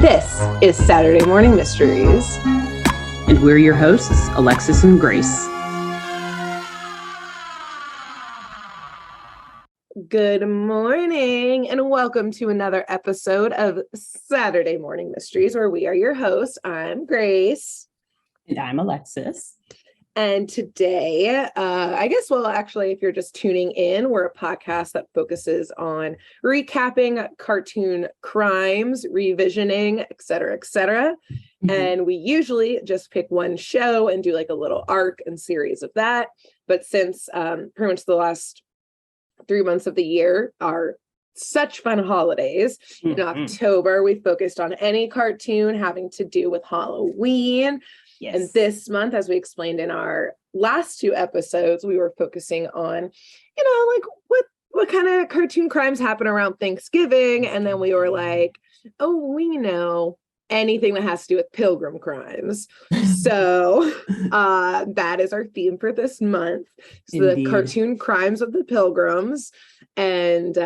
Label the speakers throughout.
Speaker 1: This is Saturday Morning Mysteries.
Speaker 2: And we're your hosts, Alexis and Grace.
Speaker 1: Good morning, and welcome to another episode of Saturday Morning Mysteries, where we are your hosts. I'm Grace.
Speaker 2: And I'm Alexis.
Speaker 1: And today, actually, if you're just tuning in, we're a podcast that focuses on recapping cartoon crimes, revisioning, et cetera, et cetera. Mm-hmm. And we usually just pick one show and do like a little arc and series of that. But since pretty much the last 3 months of the year are such fun holidays, in October, we focused on any cartoon having to do with Halloween. Yes. And this month, as we explained in our last two episodes, we were focusing on, like what kind of cartoon crimes happen around Thanksgiving. And then we were like, oh, we know anything that has to do with Pilgrim crimes. So that is our theme for this month. So Indeed. The cartoon crimes of the Pilgrims. And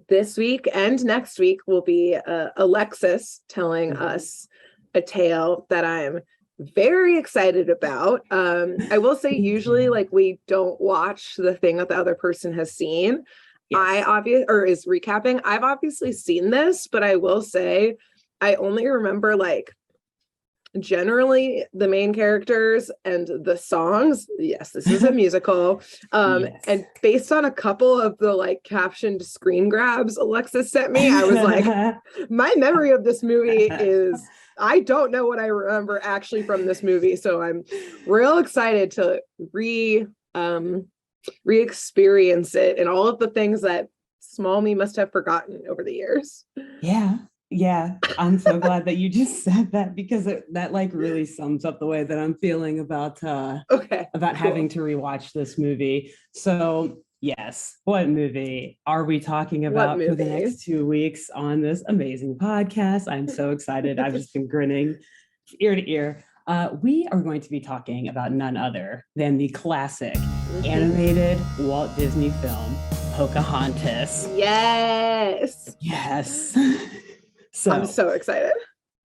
Speaker 1: this week and next week will be Alexis telling us a tale that I'm very excited about. I will say usually like we don't watch the thing that the other person has seen. Yes. Is recapping. I've obviously seen this, but I will say I only remember like generally the main characters and the songs. Yes, this is a musical. Yes. And based on a couple of the like captioned screen grabs Alexis sent me, I was like, my memory of this movie is I don't know what I remember actually from this movie. So I'm real excited to re-experience it and all of the things that small me must have forgotten over the years.
Speaker 2: Yeah. I'm so glad that you just said that because that like really sums up the way that I'm feeling about having to rewatch this movie. So yes, what movie are we talking about for the next 2 weeks on this amazing podcast? I'm so excited. I've just been grinning ear to ear. We are going to be talking about none other than the classic animated Walt Disney film, Pocahontas.
Speaker 1: Yes.
Speaker 2: So
Speaker 1: I'm so excited.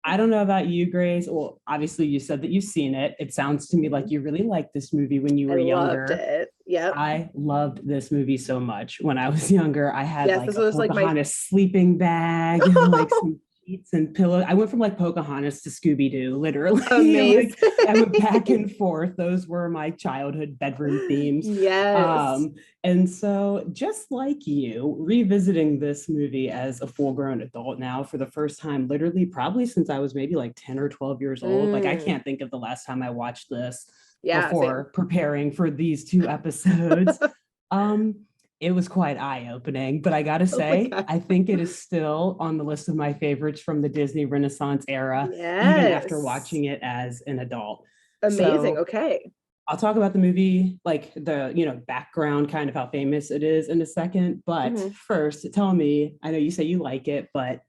Speaker 2: I don't know about you, Grace. Well, obviously you said that you've seen it. It sounds to me like you really liked this movie when you were younger.
Speaker 1: I loved it. Yep.
Speaker 2: I loved this movie so much. When I was younger, I had like a
Speaker 1: Pocahontas
Speaker 2: like sleeping bag and like some sheets and pillows. I went from like Pocahontas to Scooby-Doo, literally.
Speaker 1: Amazing.
Speaker 2: I went back and forth. Those were my childhood bedroom themes.
Speaker 1: Yes.
Speaker 2: And so just like you, revisiting this movie as a full-grown adult now for the first time, literally probably since I was maybe like 10 or 12 years old. Like I can't think of the last time I watched this before preparing for these two episodes. It was quite eye-opening, but I gotta say, I think it is still on the list of my favorites from the Disney Renaissance era, even after watching it as an adult.
Speaker 1: Amazing.
Speaker 2: So,
Speaker 1: okay.
Speaker 2: I'll talk about the movie, like the background, kind of how famous it is in a second. But first, tell me, I know you say you like it, but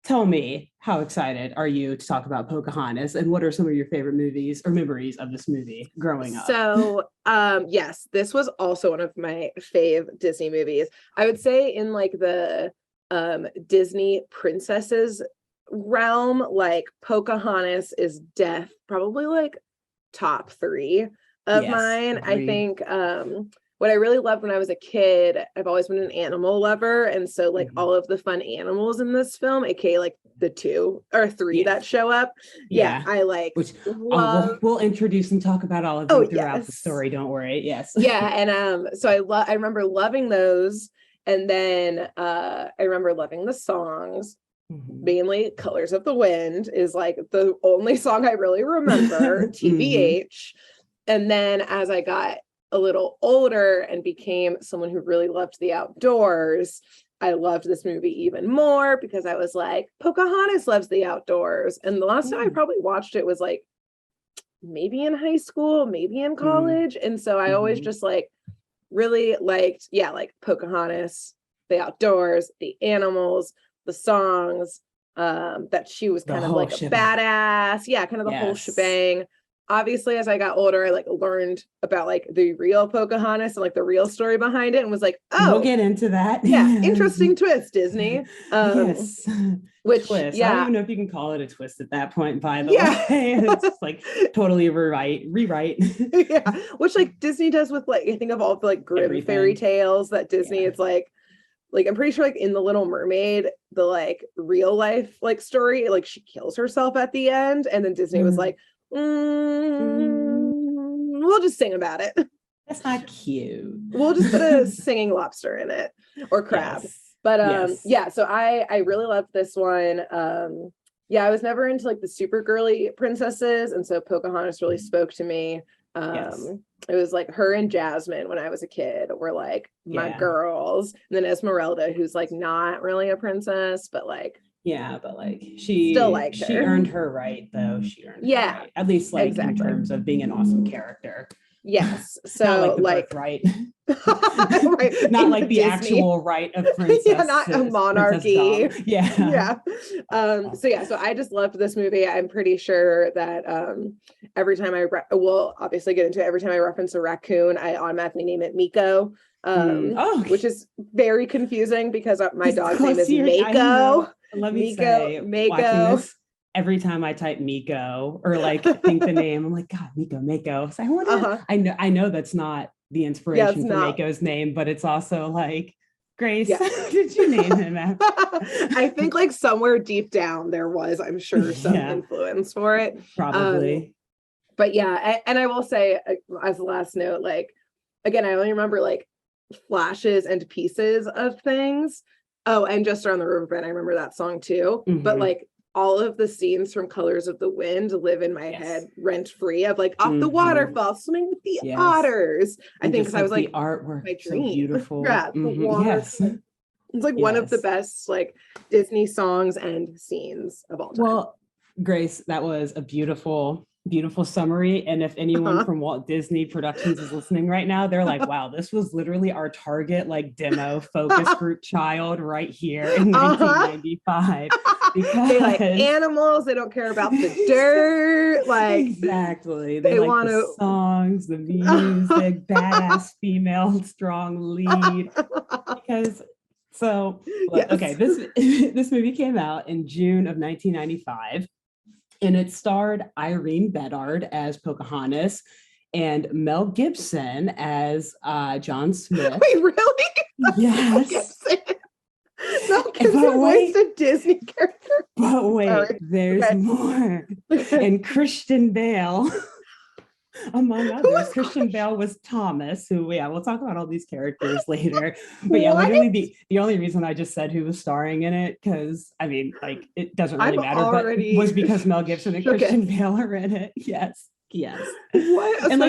Speaker 2: tell me, how excited are you to talk about Pocahontas, and what are some of your favorite movies or memories of this movie growing up?
Speaker 1: So, yes, this was also one of my fave Disney movies. I would say in like the Disney princesses realm, like Pocahontas is probably like top 3 of mine. Agreed. I think what I really loved when I was a kid, I've always been an animal lover. And so like all of the fun animals in this film, aka like the 2 or 3 that show up. I like.
Speaker 2: Which we'll introduce and talk about all of them throughout the story. Don't worry. Yes.
Speaker 1: Yeah. And so I remember loving those. And then I remember loving the songs. Mainly Colors of the Wind is like the only song I really remember, TBH. And then as I got a little older and became someone who really loved the outdoors, I loved this movie even more because I was like, Pocahontas loves the outdoors. And the last time I probably watched it was like maybe in high school, maybe in college. And so I always just like really liked, like Pocahontas, the outdoors, the animals, the songs, that she was kind of like a badass. Yeah, kind of the whole shebang. obviously as I got older, I like learned about like the real Pocahontas and like the real story behind it and was like, oh,
Speaker 2: we'll get into that.
Speaker 1: Yeah, interesting twist, Disney.
Speaker 2: Yes.
Speaker 1: Which
Speaker 2: twist.
Speaker 1: Yeah.
Speaker 2: I don't even know if you can call it a twist at that point, by the way. It's like totally rewrite.
Speaker 1: Yeah. Which like Disney does with like, I think of all the like Grimm fairy tales that Disney, it's like I'm pretty sure like in The Little Mermaid, the like real life like story, like she kills herself at the end. And then Disney was like, we'll just sing about it.
Speaker 2: That's not cute.
Speaker 1: We'll just put a singing lobster in it or crab.
Speaker 2: Yes.
Speaker 1: But yeah, so I really loved this one. Yeah, I was never into like the super girly princesses, and so Pocahontas really spoke to me. It was like her and Jasmine when I was a kid were like my girls, and then Esmeralda, who's like not really a princess, but like
Speaker 2: she
Speaker 1: still liked her.
Speaker 2: She earned her right though. She earned her right. At least like in terms of being an awesome character.
Speaker 1: Yes. So
Speaker 2: not like the birthright. Right. Not like the Disney actual right of princess.
Speaker 1: Yeah, not a monarchy.
Speaker 2: Yeah.
Speaker 1: So I just loved this movie. I'm pretty sure that every time we'll obviously get into it, every time I reference a raccoon, I automatically name it Miko. Which is very confusing because my dog's name is Mako.
Speaker 2: Let me say, watching this, every time I type Miko or like think the name, I'm like, God, Mako. So I wonder, I know that's not the inspiration for Mako's name, but it's also like, Grace, did you name him after?
Speaker 1: I think like somewhere deep down there was, I'm sure, some influence for it.
Speaker 2: Probably.
Speaker 1: But yeah, and I will say as a last note, like, again, I only remember like flashes and pieces of things. Oh, and Just Around the Riverbend, I remember that song too. But like all of the scenes from Colors of the Wind live in my head rent free of like off the waterfall, swimming with the otters. I think because I was like,
Speaker 2: the artwork,
Speaker 1: my dream.
Speaker 2: So beautiful.
Speaker 1: Yeah, the water. It's like one of the best like Disney songs and scenes of all time.
Speaker 2: Well, Grace, that was a beautiful summary. And if anyone from Walt Disney Productions is listening right now, they're like, wow, this was literally our target like demo focus group child right here in 1995. Because
Speaker 1: they like animals, they don't care about the dirt. Like
Speaker 2: exactly. They like the songs, the music, badass female strong lead. Because this movie came out in June of 1995. And it starred Irene Bedard as Pocahontas and Mel Gibson as John Smith.
Speaker 1: Wait, really?
Speaker 2: Yes.
Speaker 1: Mel Gibson voiced a Disney character.
Speaker 2: But wait, there's more. And Christian Bale, among others. Christian Bale was Thomas, who, we'll talk about all these characters later. But literally the only reason I just said who was starring in it, because I mean, like, it doesn't really matter, but was because Mel Gibson and Christian Bale are in it. Yes.
Speaker 1: What?
Speaker 2: And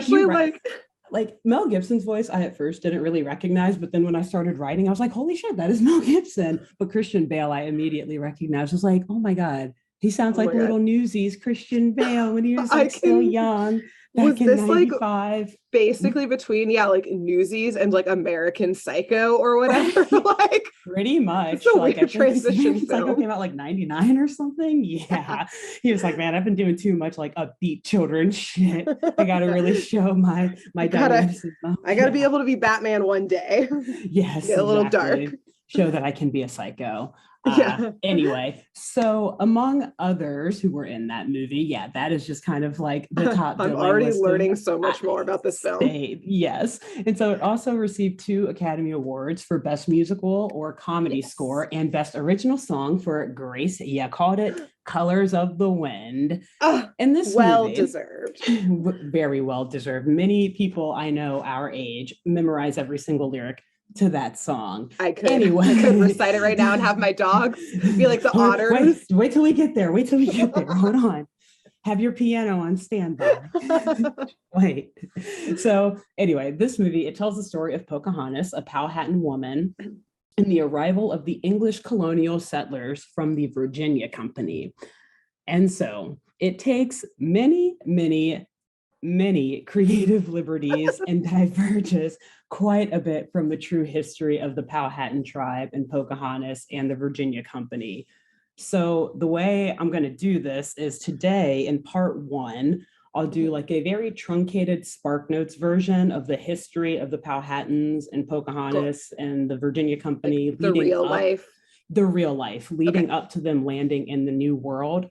Speaker 2: like Mel Gibson's voice, I at first didn't really recognize, but then when I started writing, I was like, holy shit, that is Mel Gibson. But Christian Bale, I immediately recognized. I was like, oh my God, he sounds like little Newsies Christian Bale when he was like still young. Was this 95. Like
Speaker 1: basically between like Newsies and like American Psycho or whatever? Like
Speaker 2: pretty much.
Speaker 1: It's a like weird transition.
Speaker 2: Psycho came out like 99 or something. Yeah. He was like, man, I've been doing too much like upbeat children shit. I gotta really show my
Speaker 1: I gotta be able to be Batman one day.
Speaker 2: Yes.
Speaker 1: Get a little dark.
Speaker 2: Show that I can be a psycho. Anyway, so among others who were in that movie, that is just kind of like the top.
Speaker 1: I'm already learning so much more about this film.
Speaker 2: Yes. And so it also received 2 Academy Awards for Best Musical or Comedy Score and Best Original Song for Grace. Called it Colors of the Wind. And this movie,
Speaker 1: deserved.
Speaker 2: Very well deserved. Many people I know our age memorize every single lyric to that song.
Speaker 1: I could recite it right now and have my dogs be like the otters.
Speaker 2: Wait till we get there. Hold on. Have your piano on standby. Wait. So anyway, this movie, it tells the story of Pocahontas, a Powhatan woman, and the arrival of the English colonial settlers from the Virginia Company. And so it takes many creative liberties and diverges quite a bit from the true history of the Powhatan tribe and Pocahontas and the Virginia Company. So the way I'm going to do this is today in part 1, I'll do like a very truncated Spark Notes version of the history of the Powhatans and Pocahontas and the Virginia Company,
Speaker 1: like the real life.
Speaker 2: The real life leading up to them landing in the New World.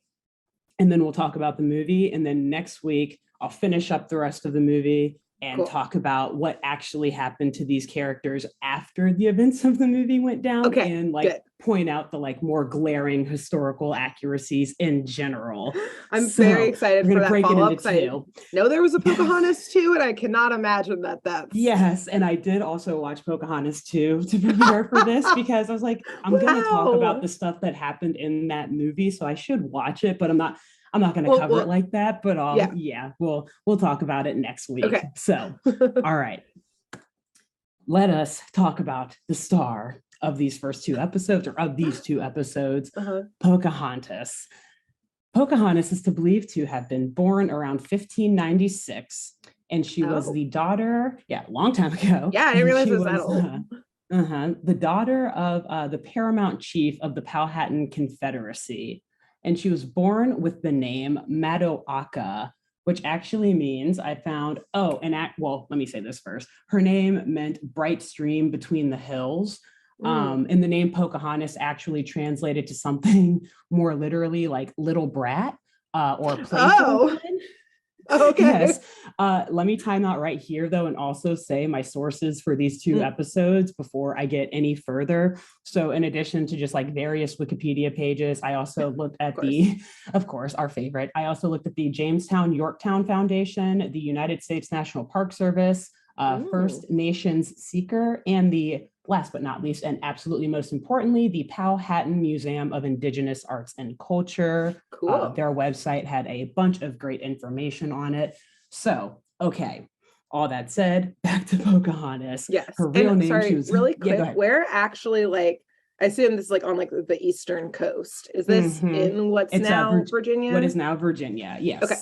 Speaker 2: And then we'll talk about the movie. And then next week, I'll finish up the rest of the movie and talk about what actually happened to these characters after the events of the movie went down, and like point out the like more glaring historical accuracies in general.
Speaker 1: I'm very excited for that follow-up.
Speaker 2: I
Speaker 1: know there was a Pocahontas 2, and I cannot imagine that's...
Speaker 2: Yes, and I did also watch Pocahontas 2 to prepare for this, because I was like, I'm going to talk about the stuff that happened in that movie, so I should watch it, but I'm not going to cover it like that, but we'll talk about it next week.
Speaker 1: Okay.
Speaker 2: So, all right. Let us talk about the star of these first two episodes, or of these two episodes, Pocahontas. Pocahontas is believed to have been born around 1596, and she was the daughter, a long time ago.
Speaker 1: Yeah, I didn't realize it was that old.
Speaker 2: The daughter of the paramount chief of the Powhatan Confederacy. And she was born with the name Madawaska, which actually means, I found, let me say this first. Her name meant bright stream between the hills. And the name Pocahontas actually translated to something more literally like little brat or playful woman.
Speaker 1: Okay.
Speaker 2: Yes. Let me time out right here, though, and also say my sources for these two episodes before I get any further. So in addition to just like various Wikipedia pages, I also looked at of course, our favorite. I also looked at the Jamestown Yorktown Foundation, the United States National Park Service, First Nations Seeker, and the last but not least, and absolutely most importantly, the Powhatan Museum of Indigenous Arts and Culture.
Speaker 1: Cool.
Speaker 2: Their website had a bunch of great information on it. So, okay, all that said, back to Pocahontas.
Speaker 1: Yes.
Speaker 2: Her real name,
Speaker 1: sorry, really quick, where actually, like, I assume this is like on like the eastern coast. Is this in what's now Virginia?
Speaker 2: What is now Virginia, yes.
Speaker 1: Okay.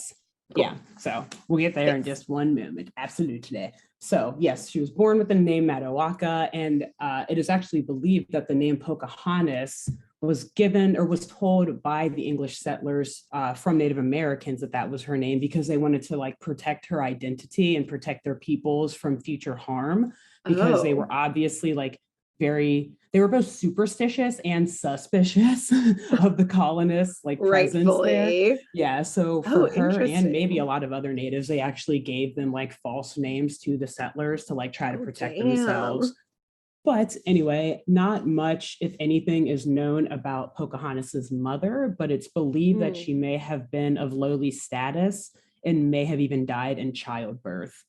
Speaker 2: Cool. Yeah, so we'll get there in just one moment. Absolutely. So yes, she was born with the name Madawaska, and it is actually believed that the name Pocahontas was given or was told by the English settlers from Native Americans that was her name, because they wanted to like protect her identity and protect their peoples from future harm, because they were obviously like they were both superstitious and suspicious of the colonists, like presence there. Yeah, so for her and maybe a lot of other natives, they actually gave them like false names to the settlers to like try to protect themselves. But anyway, not much, if anything, is known about Pocahontas's mother, but it's believed that she may have been of lowly status and may have even died in childbirth.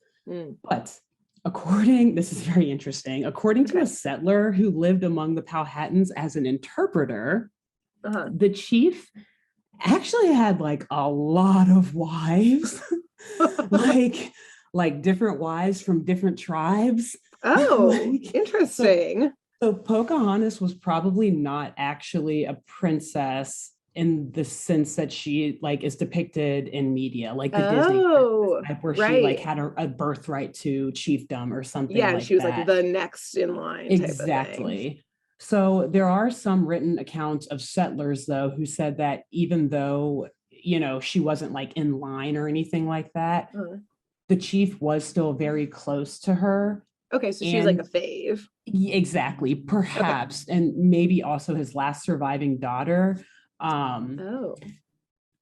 Speaker 2: But this is very interesting, according to a settler who lived among the Powhatans as an interpreter, the chief actually had like a lot of wives, like different wives from different tribes.
Speaker 1: Interesting.
Speaker 2: So Pocahontas was probably not actually a princess in the sense that she like is depicted in media, like the Disney type, where she like had a birthright to chiefdom or something. Yeah, like
Speaker 1: she was like the next in line.
Speaker 2: Exactly. So there are some written accounts of settlers, though, who said that even though, she wasn't like in line or anything like that, the chief was still very close to her.
Speaker 1: Okay, so she's like a fave.
Speaker 2: Exactly, perhaps. And maybe also his last surviving daughter.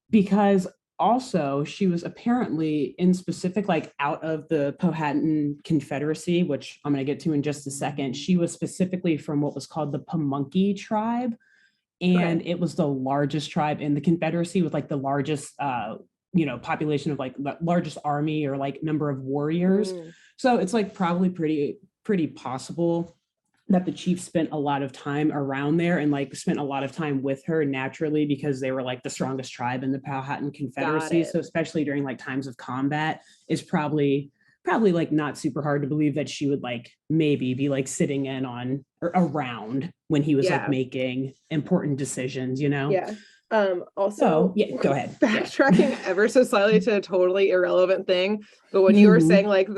Speaker 2: Because also she was apparently in specific, like out of the Powhatan Confederacy, which I'm going to get to in just a second. She was specifically from what was called the Pamunkey tribe. And it was the largest tribe in the Confederacy with like the largest, population of like the largest army or like number of warriors. So it's like probably pretty possible that the chief spent a lot of time around there and like spent a lot of time with her naturally, because they were like the strongest tribe in the Powhatan Confederacy. So especially during like times of combat, is probably like not super hard to believe that she would like maybe be like sitting in on or around when he was like making important decisions,
Speaker 1: Also,
Speaker 2: go ahead.
Speaker 1: Backtracking ever so slightly to a totally irrelevant thing, but when you were saying like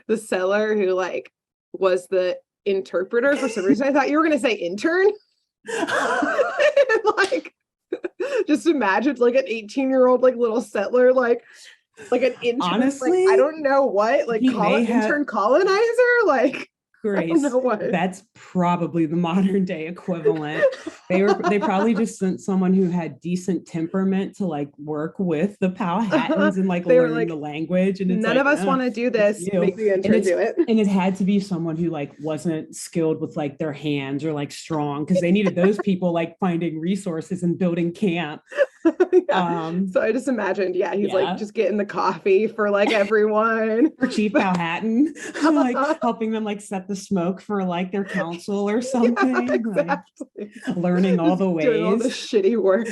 Speaker 1: the seller who like was the interpreter, for some reason I thought you were going to say intern. Like, just imagine like an 18-year-old like little settler like, Like an intern,
Speaker 2: Honestly,
Speaker 1: like, I don't know what, like,
Speaker 2: he may have
Speaker 1: intern colonizer, like, I don't
Speaker 2: Grace,
Speaker 1: know what.
Speaker 2: that's probably the modern day equivalent. They probably just sent someone who had decent temperament to like work with the Powhatans and like
Speaker 1: They were
Speaker 2: learn
Speaker 1: like,
Speaker 2: the language. And it's
Speaker 1: none
Speaker 2: like,
Speaker 1: of us want to do
Speaker 2: it's
Speaker 1: this.
Speaker 2: you.
Speaker 1: Make the intern do it.
Speaker 2: And it had to be someone who like wasn't skilled with like their hands or like strong, because they needed those people like finding resources and building camp.
Speaker 1: Yeah. So I just imagined, he's like
Speaker 2: Yeah.
Speaker 1: just getting the coffee for like everyone.
Speaker 2: For Chief Powhatan, like helping them like set the smoke for like their council or something.
Speaker 1: Exactly.
Speaker 2: Like, learning all the ways.
Speaker 1: Doing all the shitty work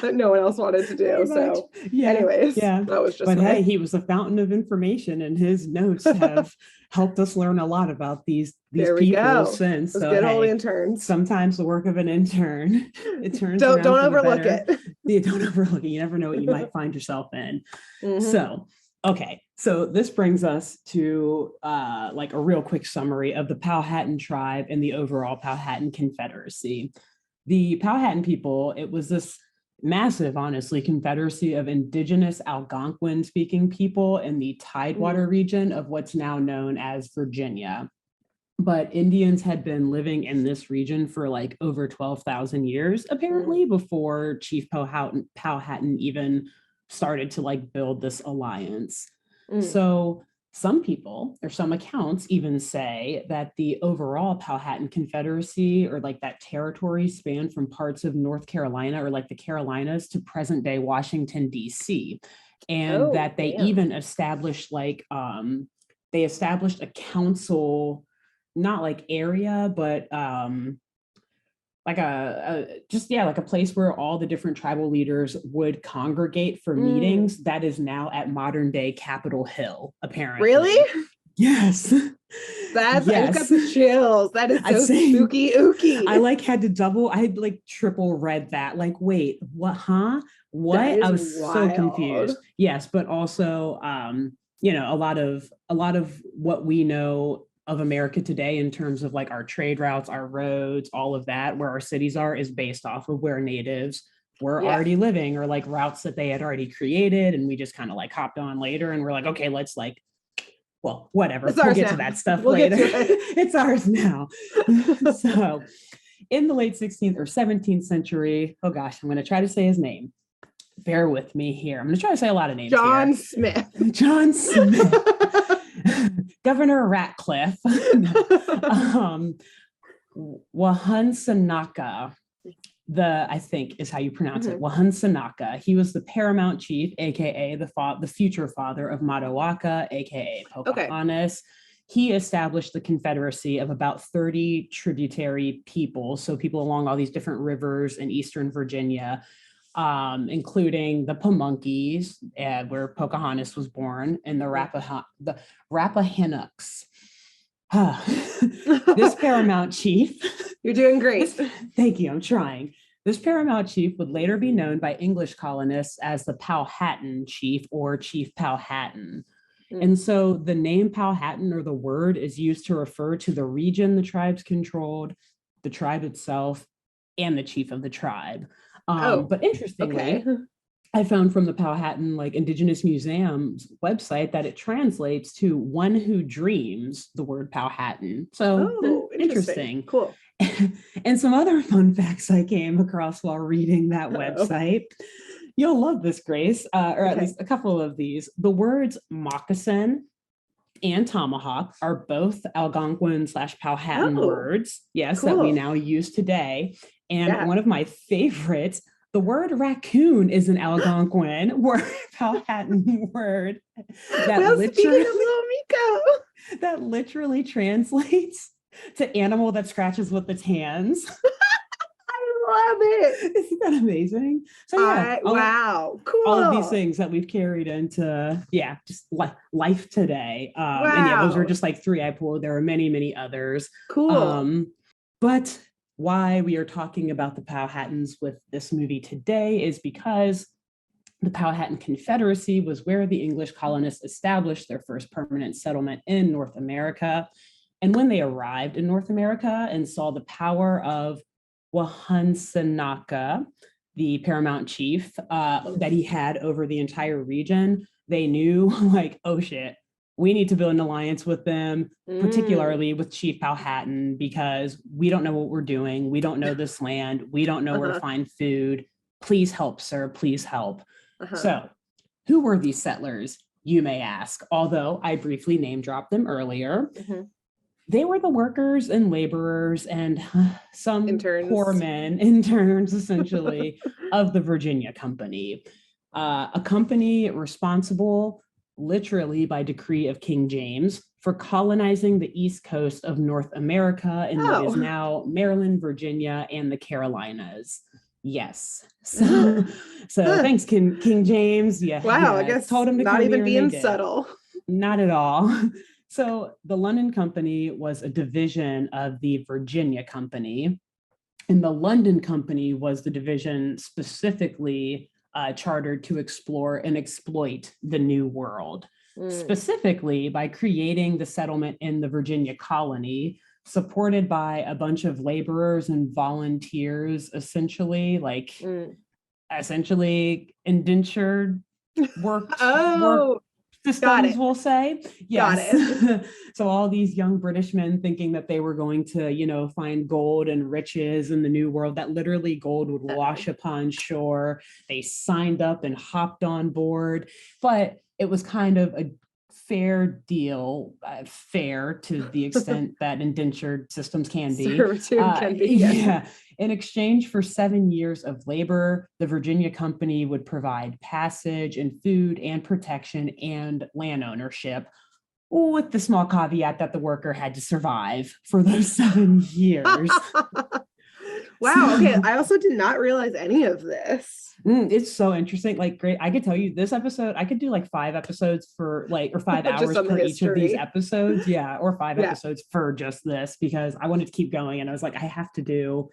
Speaker 1: that no one else wanted to do. So anyways, that was just
Speaker 2: But hey, he was a fountain of information, and his notes have helped us learn a lot about these people since.
Speaker 1: Those good old interns.
Speaker 2: Sometimes the work of an intern, it turns
Speaker 1: don't overlook it.
Speaker 2: Yeah, don't overlook it. You never know what you might find yourself in. So okay, so this brings us to like a real quick summary of the Powhatan tribe and the overall Powhatan Confederacy. The Powhatan people, it was this massive, honestly, confederacy of indigenous Algonquin-speaking people in the Tidewater region of what's now known as Virginia. But Indians had been living in this region for like over 12,000 years, apparently, before Chief Powhatan even started to like build this alliance. So some people, or some accounts, even say that the overall Powhatan Confederacy, or like that territory, spanned from parts of North Carolina or like the Carolinas to present day Washington, D.C. And that they even established like, they established a council, not like area, but like like a place where all the different tribal leaders would congregate for meetings. That is now at modern day Capitol Hill, apparently.
Speaker 1: Really?
Speaker 2: Yes.
Speaker 1: I just got the chills. That is so spooky ooky.
Speaker 2: I like had to double, I had like triple read that. Like, wait, what? Huh? What? I was wild. So confused. Yes, but also a lot of what we know of America today in terms of like our trade routes, our roads, all of that, where our cities are, is based off of where natives were already living, or like routes that they had already created. And we just kind of like hopped on later and we're like, okay, let's like, well, whatever. We'll get to that stuff later. It's ours now. So in the late 16th or 17th century, oh gosh, I'm going to try to say his name. Bear with me here. I'm going to try to say a lot of names.
Speaker 1: John Smith.
Speaker 2: Governor Ratcliffe. Wahansanaka, I think is how you pronounce it. Wahansanaka. He was the paramount chief, aka the future father of Matawaka, aka Pocahontas. He established the confederacy of about 30 tributary people, so people along all these different rivers in eastern Virginia, including the Pamunkeys, where Pocahontas was born, and the Rappahannocks. This paramount chief.
Speaker 1: You're doing great.
Speaker 2: Thank you. I'm trying. This paramount chief would later be known by English colonists as the Powhatan chief or Chief Powhatan. And so the name Powhatan, or the word, is used to refer to the region the tribes controlled, the tribe itself, and the chief of the tribe. But interestingly, I found from the Powhatan like Indigenous Museum's website that it translates to one who dreams, the word Powhatan. So interesting.
Speaker 1: Cool.
Speaker 2: And some other fun facts I came across while reading that website. You'll love this, Grace, or at least a couple of these. The words moccasin and tomahawk are both Algonquin/Powhatan words, that we now use today. And one of my favorites, the word raccoon, is an Algonquin Powhatan word that literally translates to animal that scratches with its hands.
Speaker 1: I love it.
Speaker 2: Isn't that amazing? So
Speaker 1: wow, cool.
Speaker 2: All of these things that we've carried into just life today. And those are just like three I pulled. There are many, many others.
Speaker 1: Cool.
Speaker 2: But why we are talking about the Powhatans with this movie today is because the Powhatan Confederacy was where the English colonists established their first permanent settlement in North America. And when they arrived in North America and saw the power of Wahansanaka, the paramount chief, that he had over the entire region, they knew like, oh shit, we need to build an alliance with them, particularly with Chief Powhatan, because we don't know what we're doing. We don't know this land. We don't know where to find food. Please help, sir. Please help. So who were these settlers, you may ask? Although I briefly name dropped them earlier. They were the workers and laborers and some interns. Poor men, interns essentially, of the Virginia Company. A company responsible literally by decree of King James for colonizing the east coast of North America in what is now Maryland, Virginia, and the Carolinas. Yes. So thanks, King James. Yeah.
Speaker 1: Wow,
Speaker 2: yeah,
Speaker 1: I guess
Speaker 2: told him to
Speaker 1: not
Speaker 2: come
Speaker 1: even
Speaker 2: here
Speaker 1: being subtle.
Speaker 2: Not at all. So the London Company was a division of the Virginia Company, and the London Company was the division specifically chartered to explore and exploit the New World, specifically by creating the settlement in the Virginia colony, supported by a bunch of laborers and volunteers, essentially indentured work systems, we'll say. Yes. So all these young British men thinking that they were going to, find gold and riches in the New World, that literally gold would wash upon shore. They signed up and hopped on board, but it was kind of a fair deal, fair to the extent that indentured systems can be. Yeah. In exchange for 7 years of labor, the Virginia Company would provide passage and food and protection and land ownership, with the small caveat that the worker had to survive for those 7 years.
Speaker 1: Wow. Okay. I also did not realize any of this.
Speaker 2: It's so interesting. Like, great. I could tell you this episode, I could do like 5 episodes or 5 hours for each of these episodes. Yeah. Or 5 episodes for just this, because I wanted to keep going. And I was like, I have to do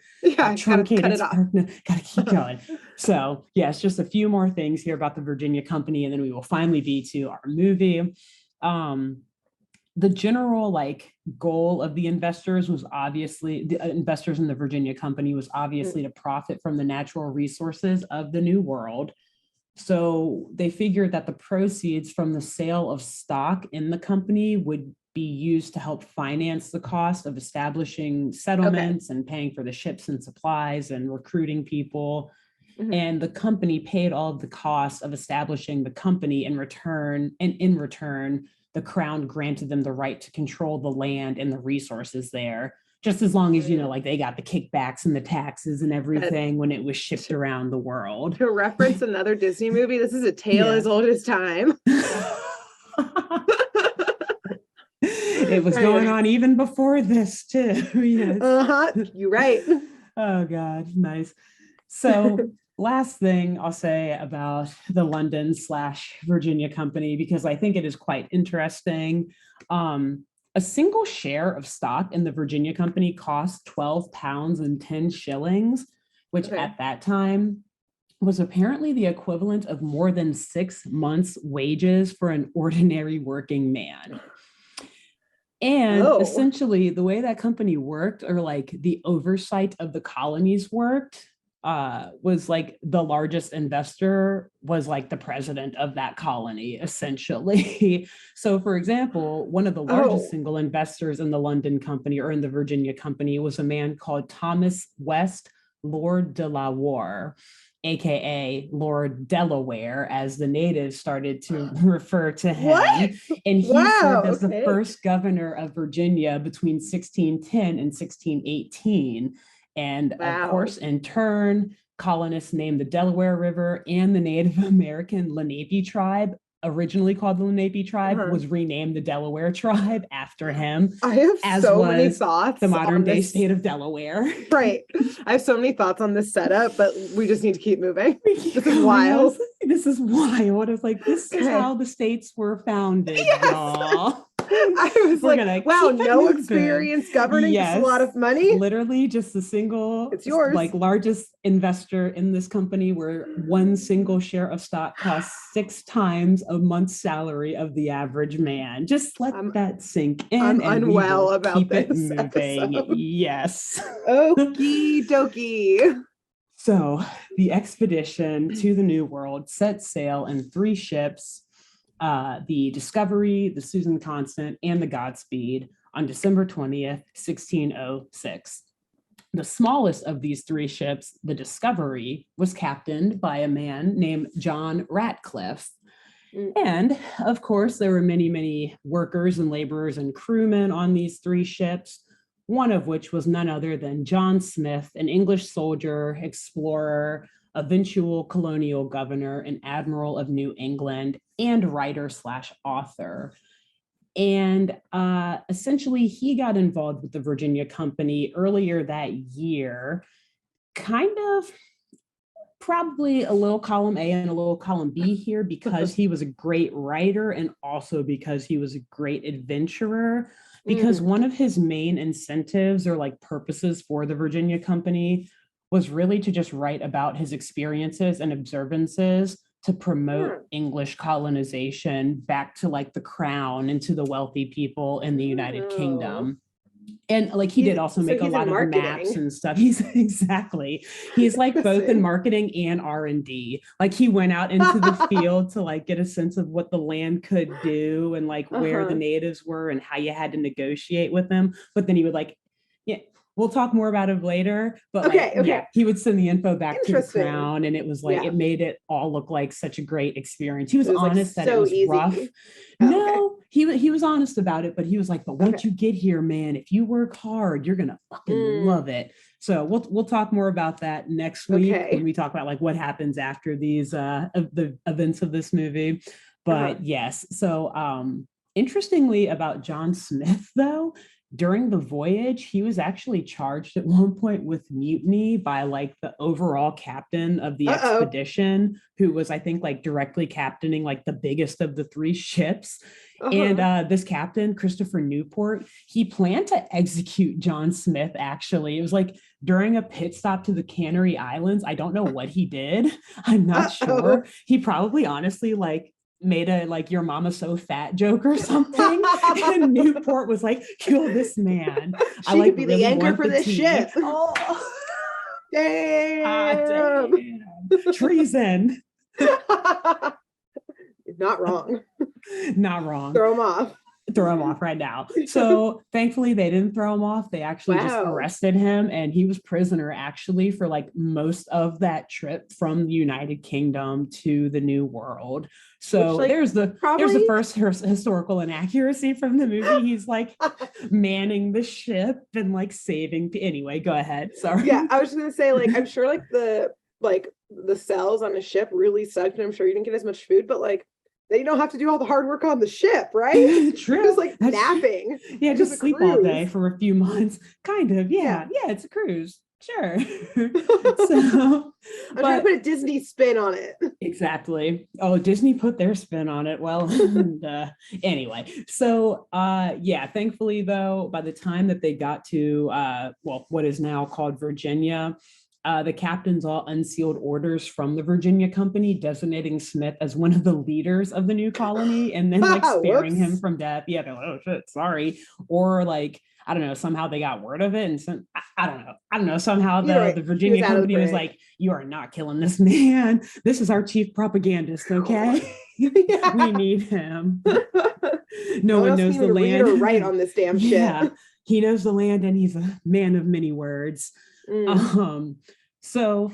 Speaker 2: truncated. Gotta keep going. So yes, just a few more things here about the Virginia Company, and then we will finally be to our movie. The general goal of the investors was obviously, the investors in the Virginia Company was obviously to profit from the natural resources of the New World. So they figured that the proceeds from the sale of stock in the company would be used to help finance the cost of establishing settlements and paying for the ships and supplies and recruiting people. And the company paid all of the costs of establishing the company in return, the crown granted them the right to control the land and the resources there, just as long as, they got the kickbacks and the taxes and everything when it was shipped around the world.
Speaker 1: To reference another Disney movie, this is a tale as old as time.
Speaker 2: It was going on even before this, too. Yes.
Speaker 1: You're right.
Speaker 2: Oh, God. Nice. So last thing I'll say about the London/Virginia Company, because I think it is quite interesting. A single share of stock in the Virginia Company cost 12 pounds and 10 shillings, which at that time was apparently the equivalent of more than 6 months' wages for an ordinary working man. And essentially the way that company worked, or the oversight of the colonies worked, was the largest investor was the president of that colony, essentially. So, for example, one of the largest single investors in the London Company, or in the Virginia Company, was a man called Thomas West, Lord de la Warr, aka Lord Delaware, as the natives started to refer to him. What? And he served as the first governor of Virginia between 1610 and 1618. And of course, in turn, colonists named the Delaware River and the Native American Lenape tribe, originally called the Lenape tribe, was renamed the Delaware tribe after him.
Speaker 1: I have so many thoughts.
Speaker 2: The modern day state of Delaware.
Speaker 1: Right. I have so many thoughts on this setup, but we just need to keep moving. This is wild.
Speaker 2: This is wild. It's this is how the states were founded, y'all.
Speaker 1: I was wow, no experience governing, just a lot of money.
Speaker 2: Literally just a single,
Speaker 1: it's yours.
Speaker 2: Largest investor in this company, where one single share of stock costs 6 times a month's salary of the average man. Just let that sink in.
Speaker 1: I'm unwell about this
Speaker 2: moving. Yes.
Speaker 1: Okie dokie.
Speaker 2: So the expedition to the New World set sail in 3 ships. the Discovery, the Susan Constant, and the Godspeed on December 20th, 1606. The smallest of these three ships, the Discovery, was captained by a man named John Ratcliffe. And of course, there were many, many workers and laborers and crewmen on these three ships, one of which was none other than John Smith, an English soldier, explorer, eventual colonial governor, and admiral of New England, and writer/author. And essentially, he got involved with the Virginia Company earlier that year, kind of probably a little column A and a little column B here, because he was a great writer and also because he was a great adventurer. Because one of his main incentives or like purposes for the Virginia Company was really to just write about his experiences and observances to promote English colonization back to like the crown and to the wealthy people in the United Kingdom. And like he did also make a lot of maps and stuff. He's like both in marketing and R&D. Like he went out into the field to like get a sense of what the land could do and like where the natives were and how you had to negotiate with them. But then he would like, yeah, we'll talk more about it later. But yeah, he would send the info back to the crown, and it was like it made it all look like such a great experience. He was honest that it was rough. No, he was honest about it, but he was like, but once you get here, man, if you work hard, you're gonna fucking love it. So we'll talk more about that next week when we talk about like what happens after these the events of this movie. But yes, so interestingly about John Smith though, during the voyage, he was actually charged at one point with mutiny by like the overall captain of the expedition, who was, I think, like directly captaining like the biggest of the three ships. And this captain, Christopher Newport, he planned to execute John Smith, actually. It was like during a pit stop to the Canary Islands. I don't know what he did. I'm not sure. He probably honestly like made a like your mama so fat joke or something, and Newport was like, kill this man.
Speaker 1: She I like could be really the anchor for this ship. Oh
Speaker 2: damn. Treason.
Speaker 1: Not wrong.
Speaker 2: Not wrong.
Speaker 1: Throw him off.
Speaker 2: Throw him off right now. So thankfully they didn't throw him off. They actually just arrested him, and he was prisoner actually for like most of that trip from the United Kingdom to the New World. So like, there's the first historical inaccuracy from the movie. He's like manning the ship and like saving. Anyway, go ahead. Sorry.
Speaker 1: Yeah, I was just gonna say like I'm sure like the cells on a ship really sucked, and I'm sure you didn't get as much food, but like they don't have to do all the hard work on the ship, right?
Speaker 2: True.
Speaker 1: Just like napping.
Speaker 2: Yeah, just sleep all day for a few months. Kind of. Yeah, it's a cruise. Sure. So
Speaker 1: I'm trying to put a Disney spin on it.
Speaker 2: Exactly. Oh, Disney put their spin on it. Well, and, anyway. So thankfully though, by the time that they got to what is now called Virginia, the captains all unsealed orders from the Virginia Company designating Smith as one of the leaders of the new colony, and then like sparing him from death. Yeah, they're like, oh shit, sorry. Or like, I don't know, somehow they got word of it, and I don't know, somehow the Virginia Company was like, you are not killing this man. This is our chief propagandist, okay? We need him. No one knows the land.
Speaker 1: Read or write on this damn shit.
Speaker 2: Yeah, he knows the land, and he's a man of many words. So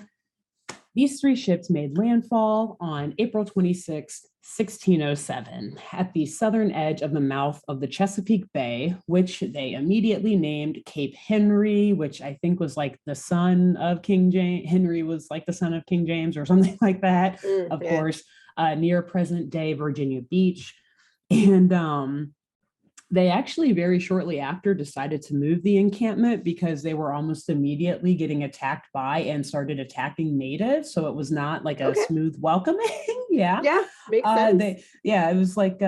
Speaker 2: these three ships made landfall on April 26, 1607, at the southern edge of the mouth of the Chesapeake Bay, which they immediately named Cape Henry, which I think was like the son of King James. Henry was like the son of King James or something like that, of course, near present day Virginia Beach. And they actually very shortly after decided to move the encampment because they were almost immediately getting attacked by and started attacking natives. So it was not like a smooth welcoming. Yeah,
Speaker 1: makes sense.
Speaker 2: It was like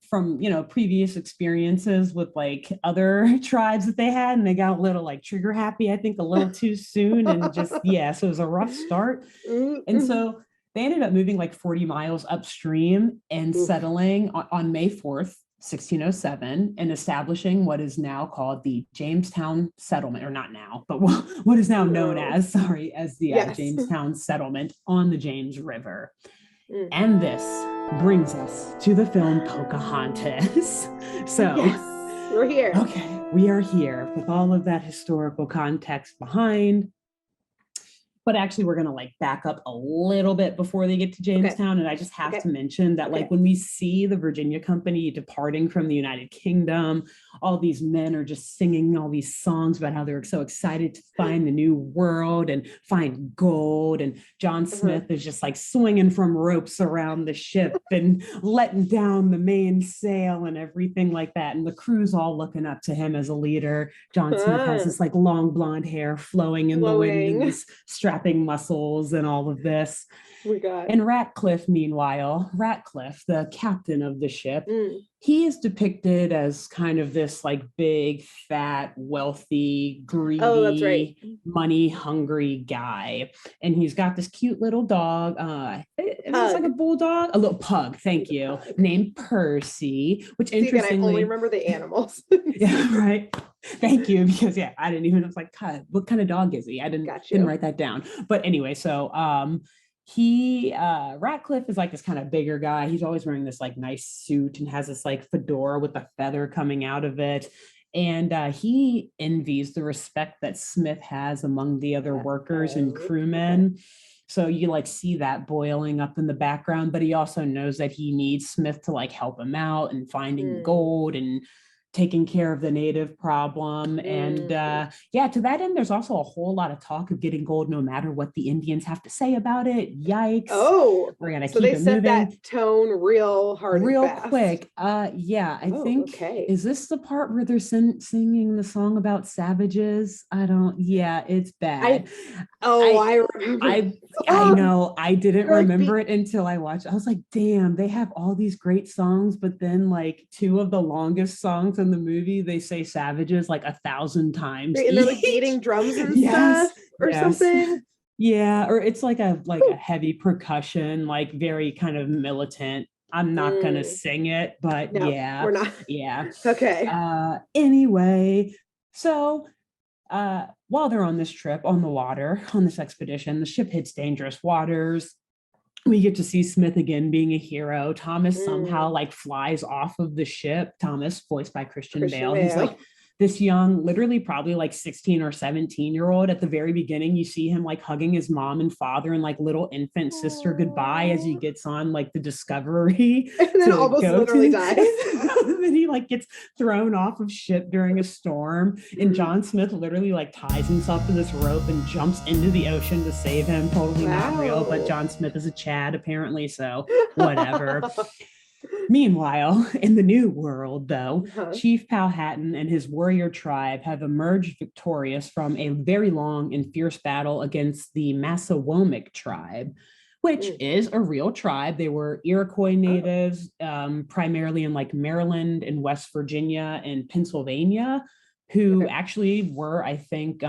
Speaker 2: from previous experiences with like other tribes that they had, and they got a little like trigger happy, I think a little too soon, and just so it was a rough start. And so they ended up moving like 40 miles upstream and settling on May 4th. 1607, and establishing what is now called the Jamestown Settlement, or not now, but what is now known as the Jamestown Settlement on the James River. And this brings us to the film Pocahontas. So,
Speaker 1: yes, we're here.
Speaker 2: Okay, we are here with all of that historical context behind. But actually, we're going to like back up a little bit before they get to Jamestown. And I just have to mention that like when we see the Virginia Company departing from the United Kingdom, all these men are just singing all these songs about how they're so excited to find the new world and find gold. And John Smith is just like swinging from ropes around the ship and letting down the mainsail and everything like that. And the crew's all looking up to him as a leader. John Smith has this like long blonde hair flowing in the wind and these strapping muscles and all of this.
Speaker 1: Oh my God.
Speaker 2: And Ratcliffe, meanwhile, Ratcliffe, the captain of the ship, he is depicted as kind of this like big, fat, wealthy, greedy, money-hungry guy. And he's got this cute little dog. It's like a bulldog, a little pug, thank you, named Percy, which interestingly,
Speaker 1: I only remember the animals.
Speaker 2: Yeah, right. Thank you, because I didn't even, I was like, God, what kind of dog is he? I didn't write that down. But anyway, so Ratcliffe is like this kind of bigger guy. He's always wearing this like nice suit and has this like fedora with a feather coming out of it. And he envies the respect that Smith has among the other workers and crewmen. So you like see that boiling up in the background, but he also knows that he needs Smith to like help him out and finding gold and taking care of the native problem. And to that end, there's also a whole lot of talk of getting gold no matter what the Indians have to say about it. Yikes.
Speaker 1: Oh,
Speaker 2: we're gonna
Speaker 1: so keep they set moving. That tone real hard, real
Speaker 2: quick. I think is this the part where they're singing the song about savages? It's bad.
Speaker 1: I remember.
Speaker 2: I know I didn't remember it until I watched. I was like, damn, they have all these great songs, but then like two of the longest songs in the movie, they say savages like 1,000 times.
Speaker 1: And they're like beating drums and stuff or something.
Speaker 2: Yeah, or it's like a heavy percussion, like very kind of militant. I'm not gonna sing it, but we're not. Yeah.
Speaker 1: Okay.
Speaker 2: Anyway, so while they're on this trip on the water, on this expedition, the ship hits dangerous waters. We get to see Smith again being a hero. Thomas somehow like flies off of the ship. Thomas, voiced by Christian Bale. He's like this young, literally probably like 16 or 17-year-old. At the very beginning, you see him like hugging his mom and father and like little infant sister goodbye as he gets on like the Discovery.
Speaker 1: And then almost literally dies.
Speaker 2: Then he like gets thrown off of ship during a storm. And John Smith literally like ties himself to this rope and jumps into the ocean to save him. Totally not real, but John Smith is a Chad apparently, so whatever. Meanwhile, in the New World, though, Chief Powhatan and his warrior tribe have emerged victorious from a very long and fierce battle against the Massawomic tribe, which is a real tribe. They were Iroquois natives, primarily in like Maryland and West Virginia and Pennsylvania, who actually were, I think,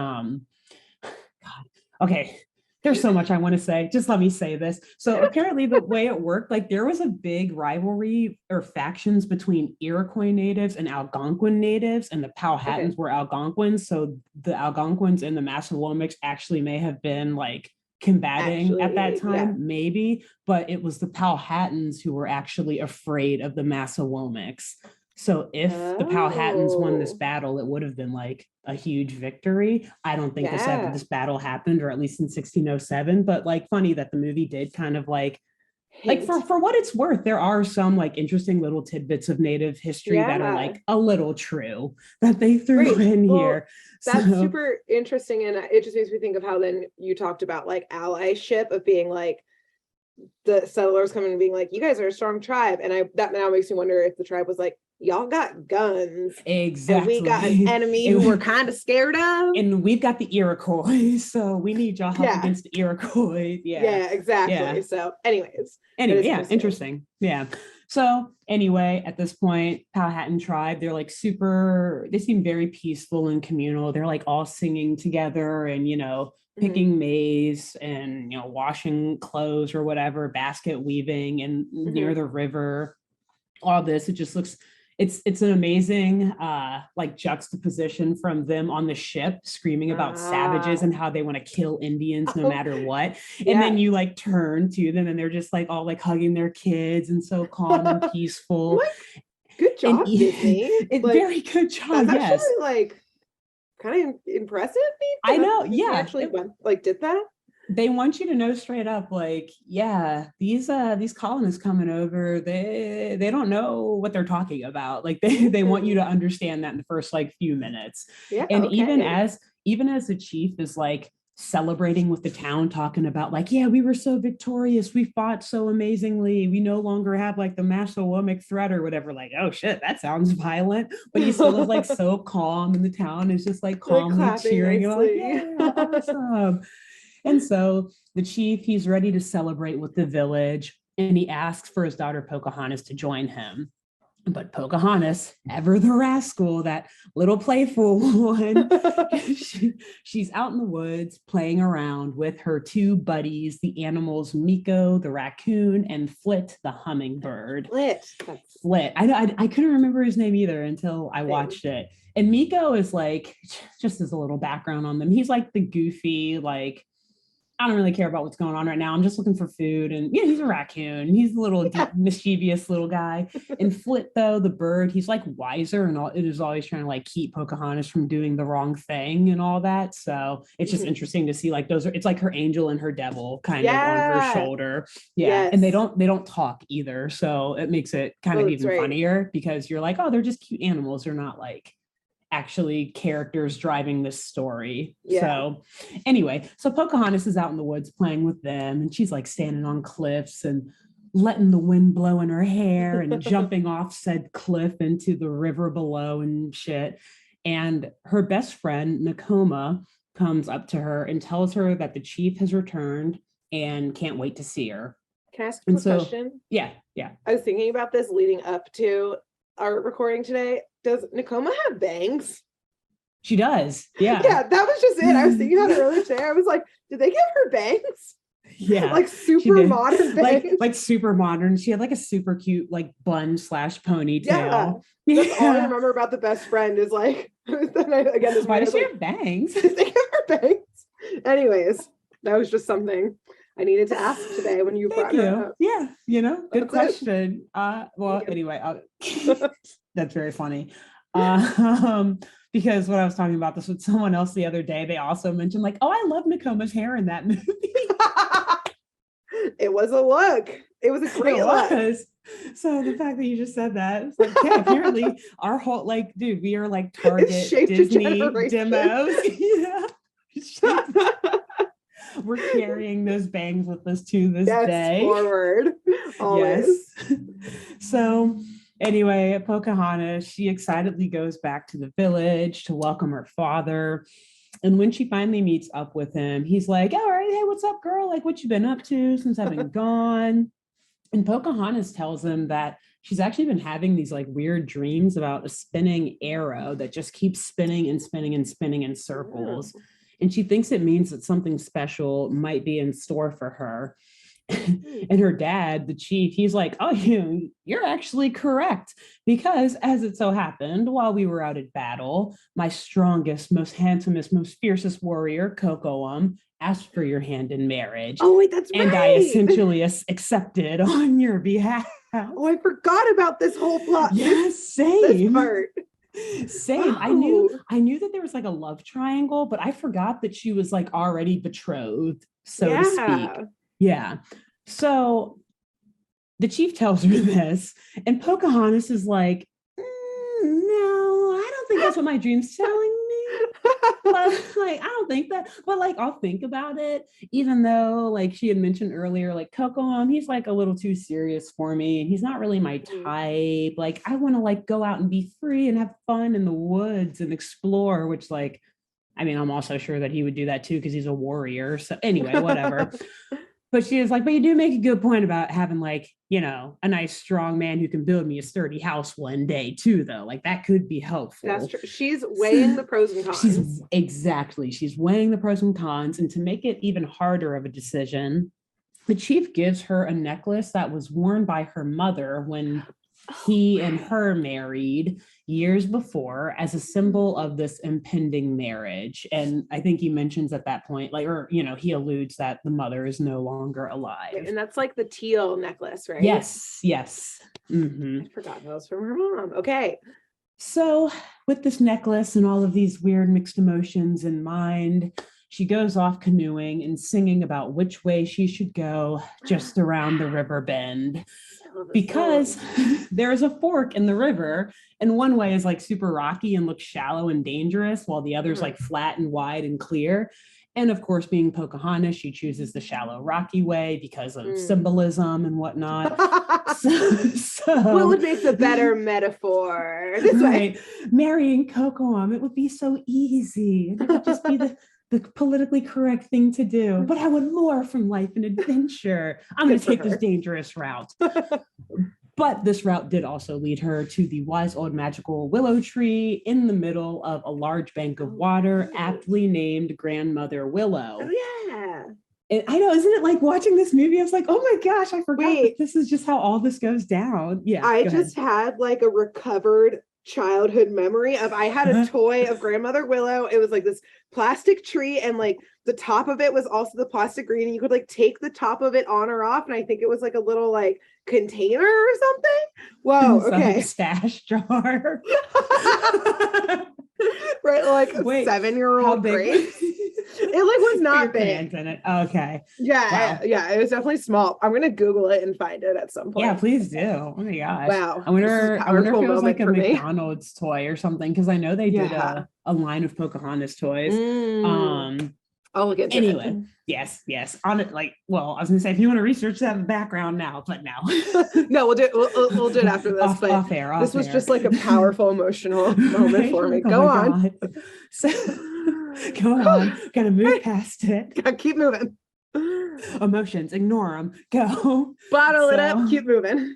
Speaker 2: there's so much I want to say. Just let me say this. So apparently the way it worked, like there was a big rivalry or factions between Iroquois natives and Algonquin natives, and the Powhatans were Algonquins. So the Algonquins and the Massawomics actually may have been like combating at that time, maybe, but it was the Powhatans who were actually afraid of the Massawomics. So if the Powhatans won this battle, it would have been like a huge victory. I don't think this battle happened, or at least in 1607, but like funny that the movie did kind of like for what it's worth, there are some like interesting little tidbits of Native history that are like a little true that they threw in here.
Speaker 1: That's super interesting. And it just makes me think of how then you talked about like allyship of being like the settlers coming and being like, you guys are a strong tribe. And that now makes me wonder if the tribe was like, y'all got guns.
Speaker 2: Exactly.
Speaker 1: And we got an enemy who we're kind of scared of.
Speaker 2: And we've got the Iroquois, so we need y'all help against the Iroquois.
Speaker 1: Yeah, exactly. Yeah. So anyway,
Speaker 2: interesting. Yeah. So anyway, at this point, Powhatan tribe, they're like they seem very peaceful and communal. They're like all singing together and, picking maize and, washing clothes or whatever, basket weaving and near the river. All this, it just looks it's an amazing like juxtaposition from them on the ship screaming about savages and how they want to kill Indians no matter what. And then you like turn to them and they're just like all like hugging their kids and so calm and peaceful.
Speaker 1: Good job, Disney.
Speaker 2: Like, very good job.
Speaker 1: That's
Speaker 2: yes.
Speaker 1: actually like kind of impressive.
Speaker 2: I know. Yeah.
Speaker 1: Actually did that.
Speaker 2: They want you to know straight up, like, yeah, these colonists coming over, they don't know what they're talking about. Like they want you to understand that in the first like few minutes. Yeah. And even as the chief is like celebrating with the town, talking about like, yeah, we were so victorious, we fought so amazingly, we no longer have like the Massawomic threat or whatever, like, oh shit, that sounds violent, but he still is like so calm, and the town is just like calmly like cheering, like, yeah, awesome. And so the chief, he's ready to celebrate with the village, and he asks for his daughter Pocahontas to join him. But Pocahontas, ever the rascal, that little playful one, she's out in the woods playing around with her two buddies, the animals Miko, the raccoon, and Flit, the hummingbird. Flit. I couldn't remember his name either until I watched it. And Miko is like, just as a little background on them, he's like the goofy, like, I don't really care about what's going on right now. I'm just looking for food. And yeah, he's a raccoon. He's a little mischievous little guy. And Flit, though, the bird, he's like wiser and it is always trying to like keep Pocahontas from doing the wrong thing and all that. So it's just interesting to see like it's like her angel and her devil kind of on her shoulder. Yeah. Yes. And they don't talk either. So it makes it kind of even funnier, because you're like, oh, they're just cute animals. They're not like actually characters driving this story. Yeah. So anyway, so Pocahontas is out in the woods playing with them, and she's like standing on cliffs and letting the wind blow in her hair and jumping off said cliff into the river below and shit. And her best friend, Nakoma, comes up to her and tells her that the chief has returned and can't wait to see her.
Speaker 1: Can I ask a question?
Speaker 2: Yeah.
Speaker 1: I was thinking about this leading up to our recording today. Does Nakoma have bangs?
Speaker 2: She does. Yeah.
Speaker 1: Yeah, that was just it. I was thinking about it earlier today. I was like, did they give her bangs?
Speaker 2: Yeah.
Speaker 1: Like super modern bangs.
Speaker 2: Like super modern. She had like a super cute like bun / ponytail.
Speaker 1: Yeah. That's all I remember about the best friend is like,
Speaker 2: why does she have bangs?
Speaker 1: Did they give her bangs? Anyways, that was just something I needed to ask today when you brought it up.
Speaker 2: Yeah, good question. Anyway, that's very funny. Because when I was talking about this with someone else the other day, they also mentioned like, oh, I love Nakoma's hair in that movie.
Speaker 1: It was a look. It was a great look.
Speaker 2: So the fact that you just said that, it's like, yeah, apparently our whole like, dude, we are like Target Disney demos. Yeah. We're carrying those bangs with us to this day.
Speaker 1: Forward. Always.
Speaker 2: Yes. So anyway, Pocahontas, she excitedly goes back to the village to welcome her father. And when she finally meets up with him, he's like, all right, hey, what's up, girl? Like, what you been up to since I've been gone? And Pocahontas tells him that she's actually been having these like weird dreams about a spinning arrow that just keeps spinning and spinning and spinning in circles. And she thinks it means that something special might be in store for her. And her dad, the chief, he's like, oh, you're actually correct. Because as it so happened, while we were out at battle, my strongest, most handsomest, most fiercest warrior, Kocoum, asked for your hand in marriage.
Speaker 1: Oh, wait, that's right.
Speaker 2: And I essentially accepted on your behalf.
Speaker 1: Oh, I forgot about this whole plot.
Speaker 2: Yes, same.
Speaker 1: This part.
Speaker 2: Same. Oh. I knew that there was like a love triangle, but I forgot that she was like already betrothed, so to speak. Yeah. So the chief tells her this, and Pocahontas is like, no, I don't think that's what my dream's telling me. But like, I don't think that, but like, I'll think about it, even though like she had mentioned earlier, like Kocoum, he's like a little too serious for me. And he's not really my type. Like, I want to like go out and be free and have fun in the woods and explore, which like, I mean, I'm also sure that he would do that too, because he's a warrior. So anyway, whatever. But she is like, but you do make a good point about having like, a nice strong man who can build me a sturdy house one day too, though. Like that could be helpful.
Speaker 1: That's true. She's weighing the pros and cons.
Speaker 2: She's weighing the pros and cons. And to make it even harder of a decision, the chief gives her a necklace that was worn by her mother when he and her married years before as a symbol of this impending marriage. And I think he mentions at that point, like, or, he alludes that the mother is no longer alive.
Speaker 1: And that's like the teal necklace, right?
Speaker 2: Yes. Mm-hmm.
Speaker 1: I forgot that was from her mom. Okay.
Speaker 2: So with this necklace and all of these weird mixed emotions in mind, she goes off canoeing and singing about which way she should go just around the river bend, because there's a fork in the river, and one way is like super rocky and looks shallow and dangerous, while the other's like flat and wide and clear. And of course, being Pocahontas, she chooses the shallow, rocky way because of symbolism and whatnot.
Speaker 1: What would make the better metaphor? This way.
Speaker 2: Marrying Cocoam, it would be so easy. It would just be the politically correct thing to do. But I want more from life and adventure. I'm going to take this dangerous route. But this route did also lead her to the wise old magical willow tree in the middle of a large bank of water, aptly named Grandmother Willow.
Speaker 1: Oh, yeah.
Speaker 2: And I know, isn't it like watching this movie? I was like, oh my gosh, I forgot that this is just how all this goes down. Yeah.
Speaker 1: I just had like a recovered childhood memory of I had a toy of Grandmother Willow. It was like this plastic tree, and like the top of it was also the plastic green, and you could like take the top of it on or off, and I think it was like a little like container or something. Whoa. Okay.
Speaker 2: Like stash jar.
Speaker 1: Right, like a 7-year-old Grace. It like was not big.
Speaker 2: In it. Okay.
Speaker 1: Yeah, wow. Yeah, it was definitely small. I'm gonna Google it and find it at some point.
Speaker 2: Yeah, please do. Oh my gosh.
Speaker 1: Wow.
Speaker 2: I wonder if it was like a McDonald's toy or something, because I know they did a line of Pocahontas toys.
Speaker 1: I'll look into
Speaker 2: it. Yes. On it, like, well, I was gonna say if you want to research that in the background now, but no.
Speaker 1: No, we'll do it after this.
Speaker 2: Off air.
Speaker 1: This was just like a powerful emotional moment for me. Go on.
Speaker 2: So go on. Gotta move past it.
Speaker 1: Gotta keep moving.
Speaker 2: Emotions, ignore them. Go.
Speaker 1: Bottle it up. Keep moving.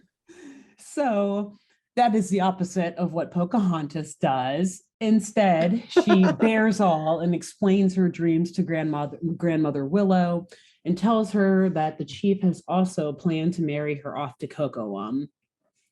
Speaker 2: So that is the opposite of what Pocahontas does. Instead, she bears all and explains her dreams to Grandmother Willow, and tells her that the chief has also planned to marry her off to Cocoam.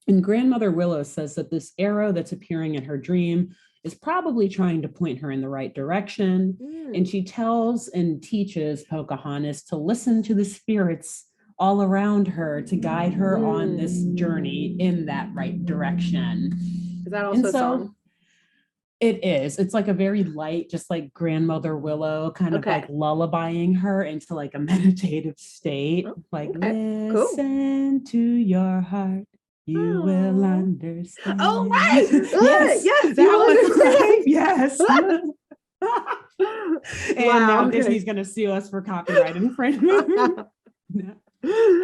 Speaker 2: And Grandmother Willow says that this arrow that's appearing in her dream is probably trying to point her in the right direction. And she tells and teaches Pocahontas to listen to the spirits all around her to guide her on this journey in that right direction.
Speaker 1: Is that also a song?
Speaker 2: It is. It's like a very light, just like Grandmother Willow, kind of like lullabying her into like a meditative state. Listen to your heart. You will understand.
Speaker 1: Oh, right. Yes.
Speaker 2: That was right. Yes. And now Disney's going to sue us for copyright infringement.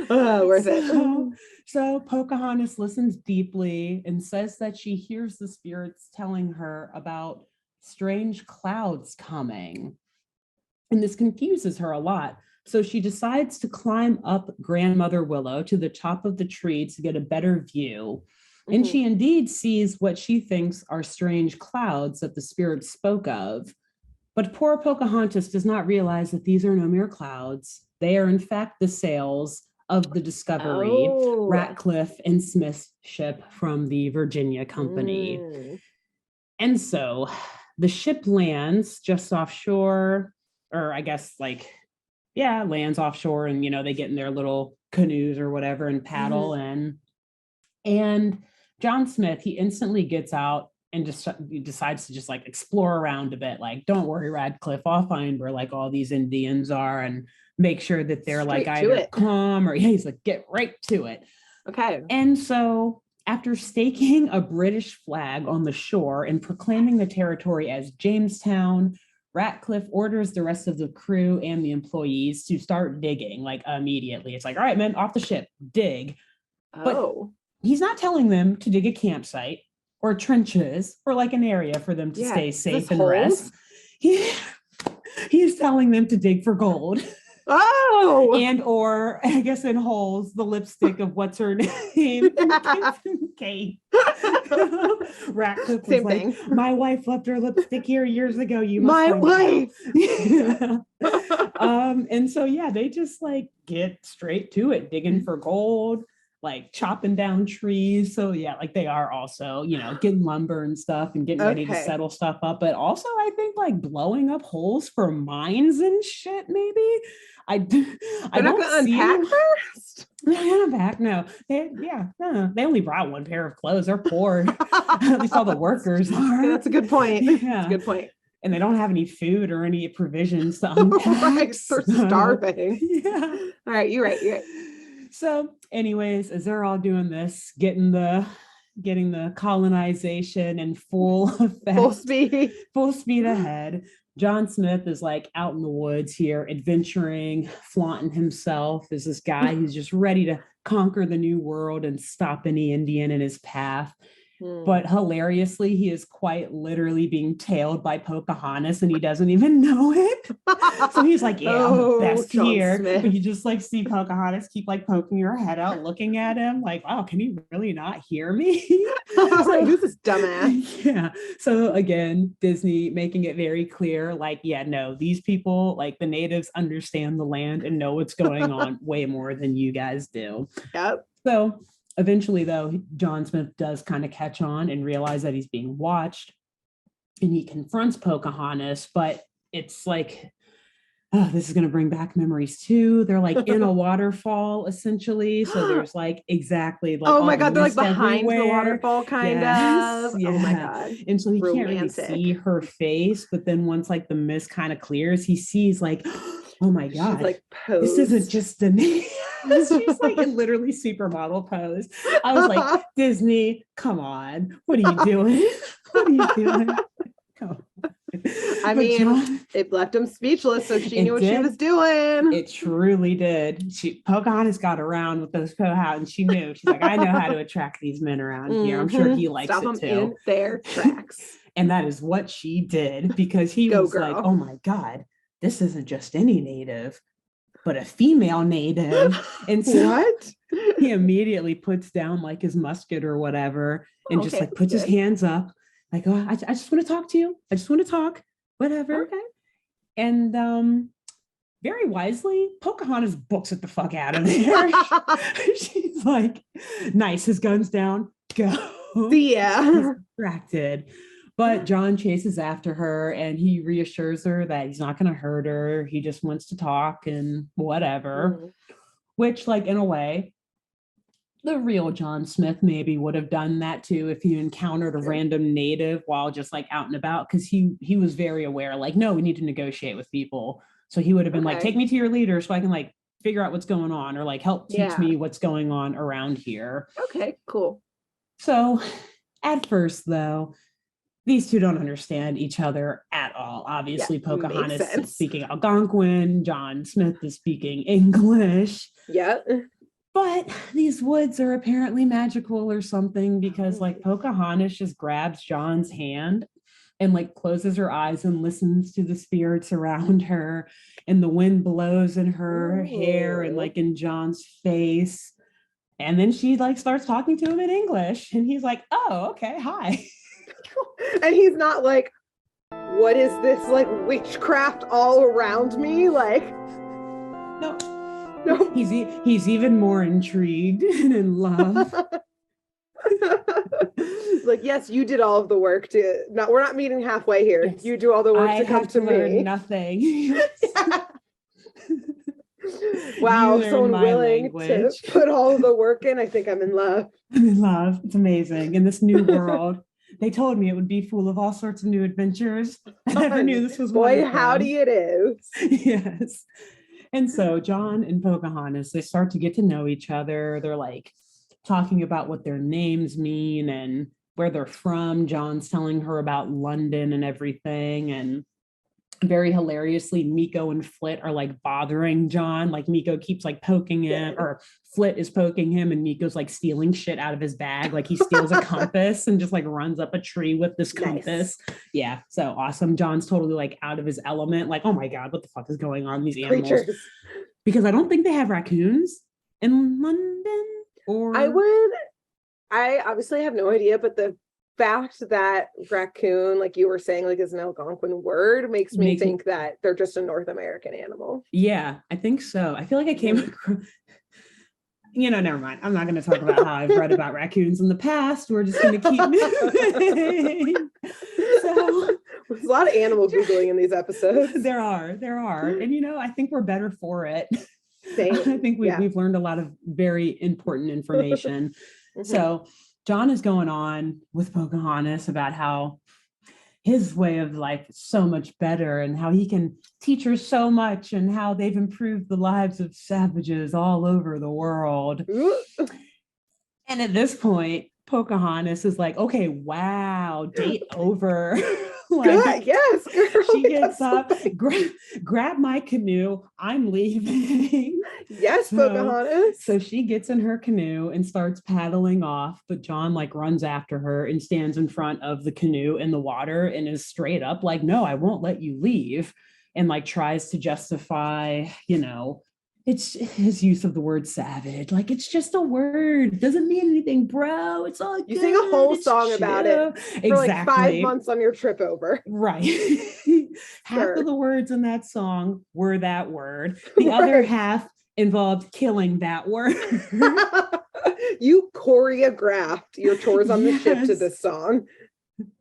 Speaker 1: Worth it.
Speaker 2: So Pocahontas listens deeply and says that she hears the spirits telling her about strange clouds coming. And this confuses her a lot. So she decides to climb up Grandmother Willow to the top of the tree to get a better view. And she indeed sees what she thinks are strange clouds that the spirits spoke of. But poor Pocahontas does not realize that these are no mere clouds. They are in fact the sails of the Discovery, Ratcliffe and Smith's ship from the Virginia Company. And so the ship lands just offshore, or I guess lands offshore, and they get in their little canoes or whatever and paddle in. And John Smith, he instantly gets out and just decides to just like explore around a bit. Like, don't worry, Radcliffe, I'll find where like all these Indians are and make sure that they're like either calm or he's like, get right to it.
Speaker 1: Okay.
Speaker 2: And so after staking a British flag on the shore and proclaiming the territory as Jamestown, Ratcliffe orders the rest of the crew and the employees to start digging like immediately. It's like, all right, men, off the ship, dig. But he's not telling them to dig a campsite or trenches or like an area for them to stay safe and rest. He's telling them to dig for gold.
Speaker 1: Oh,
Speaker 2: and or I guess in holes, the lipstick of what's her name? Kate. Ratcliffe was like, my wife left her lipstick here years ago. You must
Speaker 1: my wife.
Speaker 2: And so they just like get straight to it, digging for gold. like chopping down trees. So yeah, like they are also, getting lumber and stuff and getting ready to settle stuff up. But also I think like blowing up holes for mines and shit, maybe. I
Speaker 1: don't unpack first.
Speaker 2: They're not unpack. No, they only brought one pair of clothes. They're poor. At least all the workers are.
Speaker 1: That's a good point. Yeah. That's a good point.
Speaker 2: And they don't have any food or any provisions to unpack.
Speaker 1: Right, they're starving.
Speaker 2: Yeah.
Speaker 1: All right, you're right.
Speaker 2: So, anyways, as they're all doing this, getting the colonization in full effect, full speed ahead. John Smith is like out in the woods here, adventuring, flaunting himself as this guy who's just ready to conquer the new world and stop any Indian in his path. But hilariously, he is quite literally being tailed by Pocahontas and he doesn't even know it. So he's like, yeah, I'm the best John here. Smith. But you just like see Pocahontas keep like poking her head out, looking at him like, wow, can he really not hear me?
Speaker 1: So, who's this dumbass?
Speaker 2: Yeah. So again, Disney making it very clear, like, yeah, no, these people, like the natives understand the land and know what's going on way more than you guys do.
Speaker 1: Yep.
Speaker 2: So eventually, though, John Smith does kind of catch on and realize that he's being watched, and he confronts Pocahontas, but it's like, oh, this is going to bring back memories too. They're like in a waterfall, essentially. So there's like exactly like,
Speaker 1: oh my God, they're like behind the waterfall, kind of. Yeah. Oh my God.
Speaker 2: And so he can't really see her face, but then once like the mist kind of clears, he sees like, oh my God,
Speaker 1: she's like posed.
Speaker 2: This isn't just a name. She's like in literally supermodel pose. I was like, Disney, come on. What are you doing? What are you doing? Come on.
Speaker 1: I mean, John, it left him speechless, so she knew what she was doing.
Speaker 2: It truly did. Pocahontas got around with those Pohout, and she knew. She's like, I know how to attract these men around here. I'm sure he likes
Speaker 1: Stop
Speaker 2: it
Speaker 1: them
Speaker 2: too.
Speaker 1: In their tracks.
Speaker 2: And that is what she did, because he was girl. Like, oh my God, this isn't just any native, but a female native. And so
Speaker 1: what?
Speaker 2: He immediately puts down like his musket or whatever and just like puts his hands up. Like, oh, I just want to talk to you. I just want to talk, whatever.
Speaker 1: Okay.
Speaker 2: And very wisely, Pocahontas books it the fuck out of there. She's like, nice, his gun's down, go.
Speaker 1: Yeah.
Speaker 2: He's distracted. But John chases after her and he reassures her that he's not going to hurt her. He just wants to talk and whatever. Which, like, in a way, the real John Smith maybe would have done that too if he encountered a random native while just like out and about, because he was very aware, like, no, we need to negotiate with people. So he would have been like, take me to your leader so I can like figure out what's going on, or like help teach me what's going on around here.
Speaker 1: Okay, cool.
Speaker 2: So at first, though, these two don't understand each other at all. Obviously, Pocahontas is speaking Algonquin, John Smith is speaking English.
Speaker 1: Yeah.
Speaker 2: But these woods are apparently magical or something, because like Pocahontas just grabs John's hand and like closes her eyes and listens to the spirits around her, and the wind blows in her hair and like in John's face. And then she like starts talking to him in English, and he's like, oh, okay, hi.
Speaker 1: And he's not like, what is this like witchcraft all around me? Like,
Speaker 2: no. He's even more intrigued and in love.
Speaker 1: Like, yes, you did all of the work to we're not meeting halfway here. Yes. You do all the work to come to me.
Speaker 2: Nothing.
Speaker 1: Wow, someone willing to put all of the work in. I think I'm in love.
Speaker 2: I'm in love. It's amazing. In this new world. They told me it would be full of all sorts of new adventures. I never knew this was one of them.
Speaker 1: Howdy it is.
Speaker 2: Yes. And so John and Pocahontas, they start to get to know each other. They're like talking about what their names mean and where they're from. John's telling her about London and everything. And very hilariously, Miko and Flit are like bothering John. Like Miko keeps like poking him, or Flit is poking him, and Miko's like stealing shit out of his bag. Like he steals a compass and just like runs up a tree with this compass. Yeah, so awesome. John's totally like out of his element. Like, oh my God, what the fuck is going on? These animals. Creatures. Because I don't think they have raccoons in London. Or
Speaker 1: I obviously have no idea, but the fact that raccoon, like you were saying, like is an Algonquin word makes me think that they're just a North American animal.
Speaker 2: Yeah, I think so. I feel like I came across never mind. I'm not going to talk about how I've read about raccoons in the past. We're just going to keep moving. So
Speaker 1: there's a lot of animal Googling in these episodes.
Speaker 2: There are. And, I think we're better for it. Same. I think we've learned a lot of very important information. So John is going on with Pocahontas about how his way of life is so much better and how he can teach her so much and how they've improved the lives of savages all over the world. And at this point, Pocahontas is like, okay, wow, date over.
Speaker 1: Good, yes. Girl,
Speaker 2: she gets up, grab my canoe, I'm leaving.
Speaker 1: Yes, Pocahontas.
Speaker 2: So she gets in her canoe and starts paddling off, but John runs after her and stands in front of the canoe in the water and is straight up like, no, I won't let you leave. And tries to justify, it's his use of the word savage. It's just a word. Doesn't mean anything, bro. It's all good.
Speaker 1: You sing a whole song about it for 5 months on your trip over.
Speaker 2: Right. Half of the words in that song were that word. The other half involved killing that word.
Speaker 1: You choreographed your chores on the ship to this song.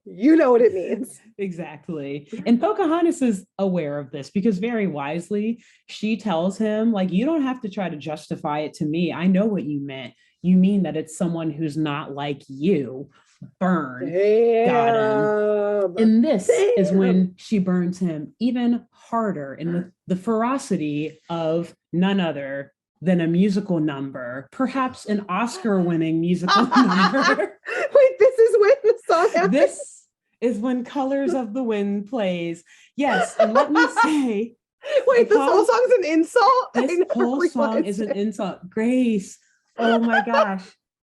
Speaker 1: You know what it means.
Speaker 2: Exactly. And Pocahontas is aware of this because very wisely, she tells him, you don't have to try to justify it to me. I know what you meant. You mean that it's someone who's not like you. Burn.
Speaker 1: Damn.
Speaker 2: Got him. And this is when she burns him even harder and with the ferocity of none other than a musical number, perhaps an Oscar-winning musical number.
Speaker 1: Wait, this is when the song happens?
Speaker 2: This is when Colors of the Wind plays. Yes, and let me say...
Speaker 1: Wait, this whole song's an insult?
Speaker 2: This whole song is an insult. Grace, oh my gosh.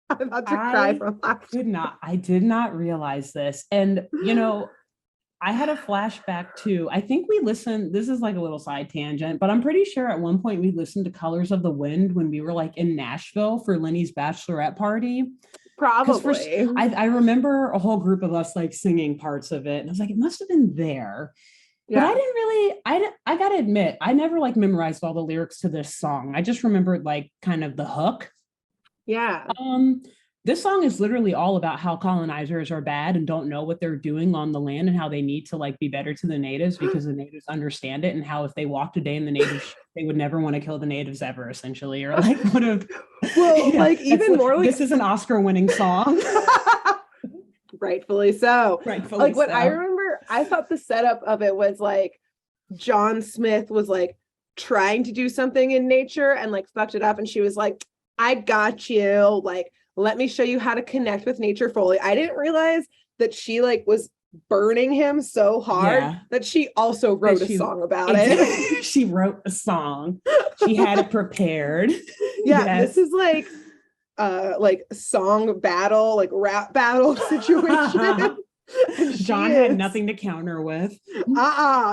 Speaker 1: I'm about to cry from laughter.
Speaker 2: I did not realize this. And, I had a flashback too. I think we listened, this is a little side tangent, but I'm pretty sure at one point we listened to Colors of the Wind when we were in Nashville for Lenny's bachelorette party.
Speaker 1: Probably.
Speaker 2: I remember a whole group of us singing parts of it. And I was like, it must have been there. Yeah. But I didn't really, I gotta admit, I never memorized all the lyrics to this song. I just remembered kind of the hook.
Speaker 1: Yeah.
Speaker 2: This song is literally all about how colonizers are bad and don't know what they're doing on the land and how they need to be better to the natives because the natives understand it, and how if they walked a day in the natives, they would never want to kill the natives ever, essentially, or would have.
Speaker 1: Well, even more
Speaker 2: this is an Oscar-winning song.
Speaker 1: Rightfully so.
Speaker 2: Rightfully
Speaker 1: what I remember, I thought the setup of it was John Smith was trying to do something in nature and fucked it up, and she was like, I got you, let me show you how to connect with nature fully. I didn't realize that she was burning him so hard that she also wrote a song about it.
Speaker 2: She wrote a song. She had it prepared.
Speaker 1: Yeah, yes. This is song battle, rap battle situation.
Speaker 2: John had nothing to counter with.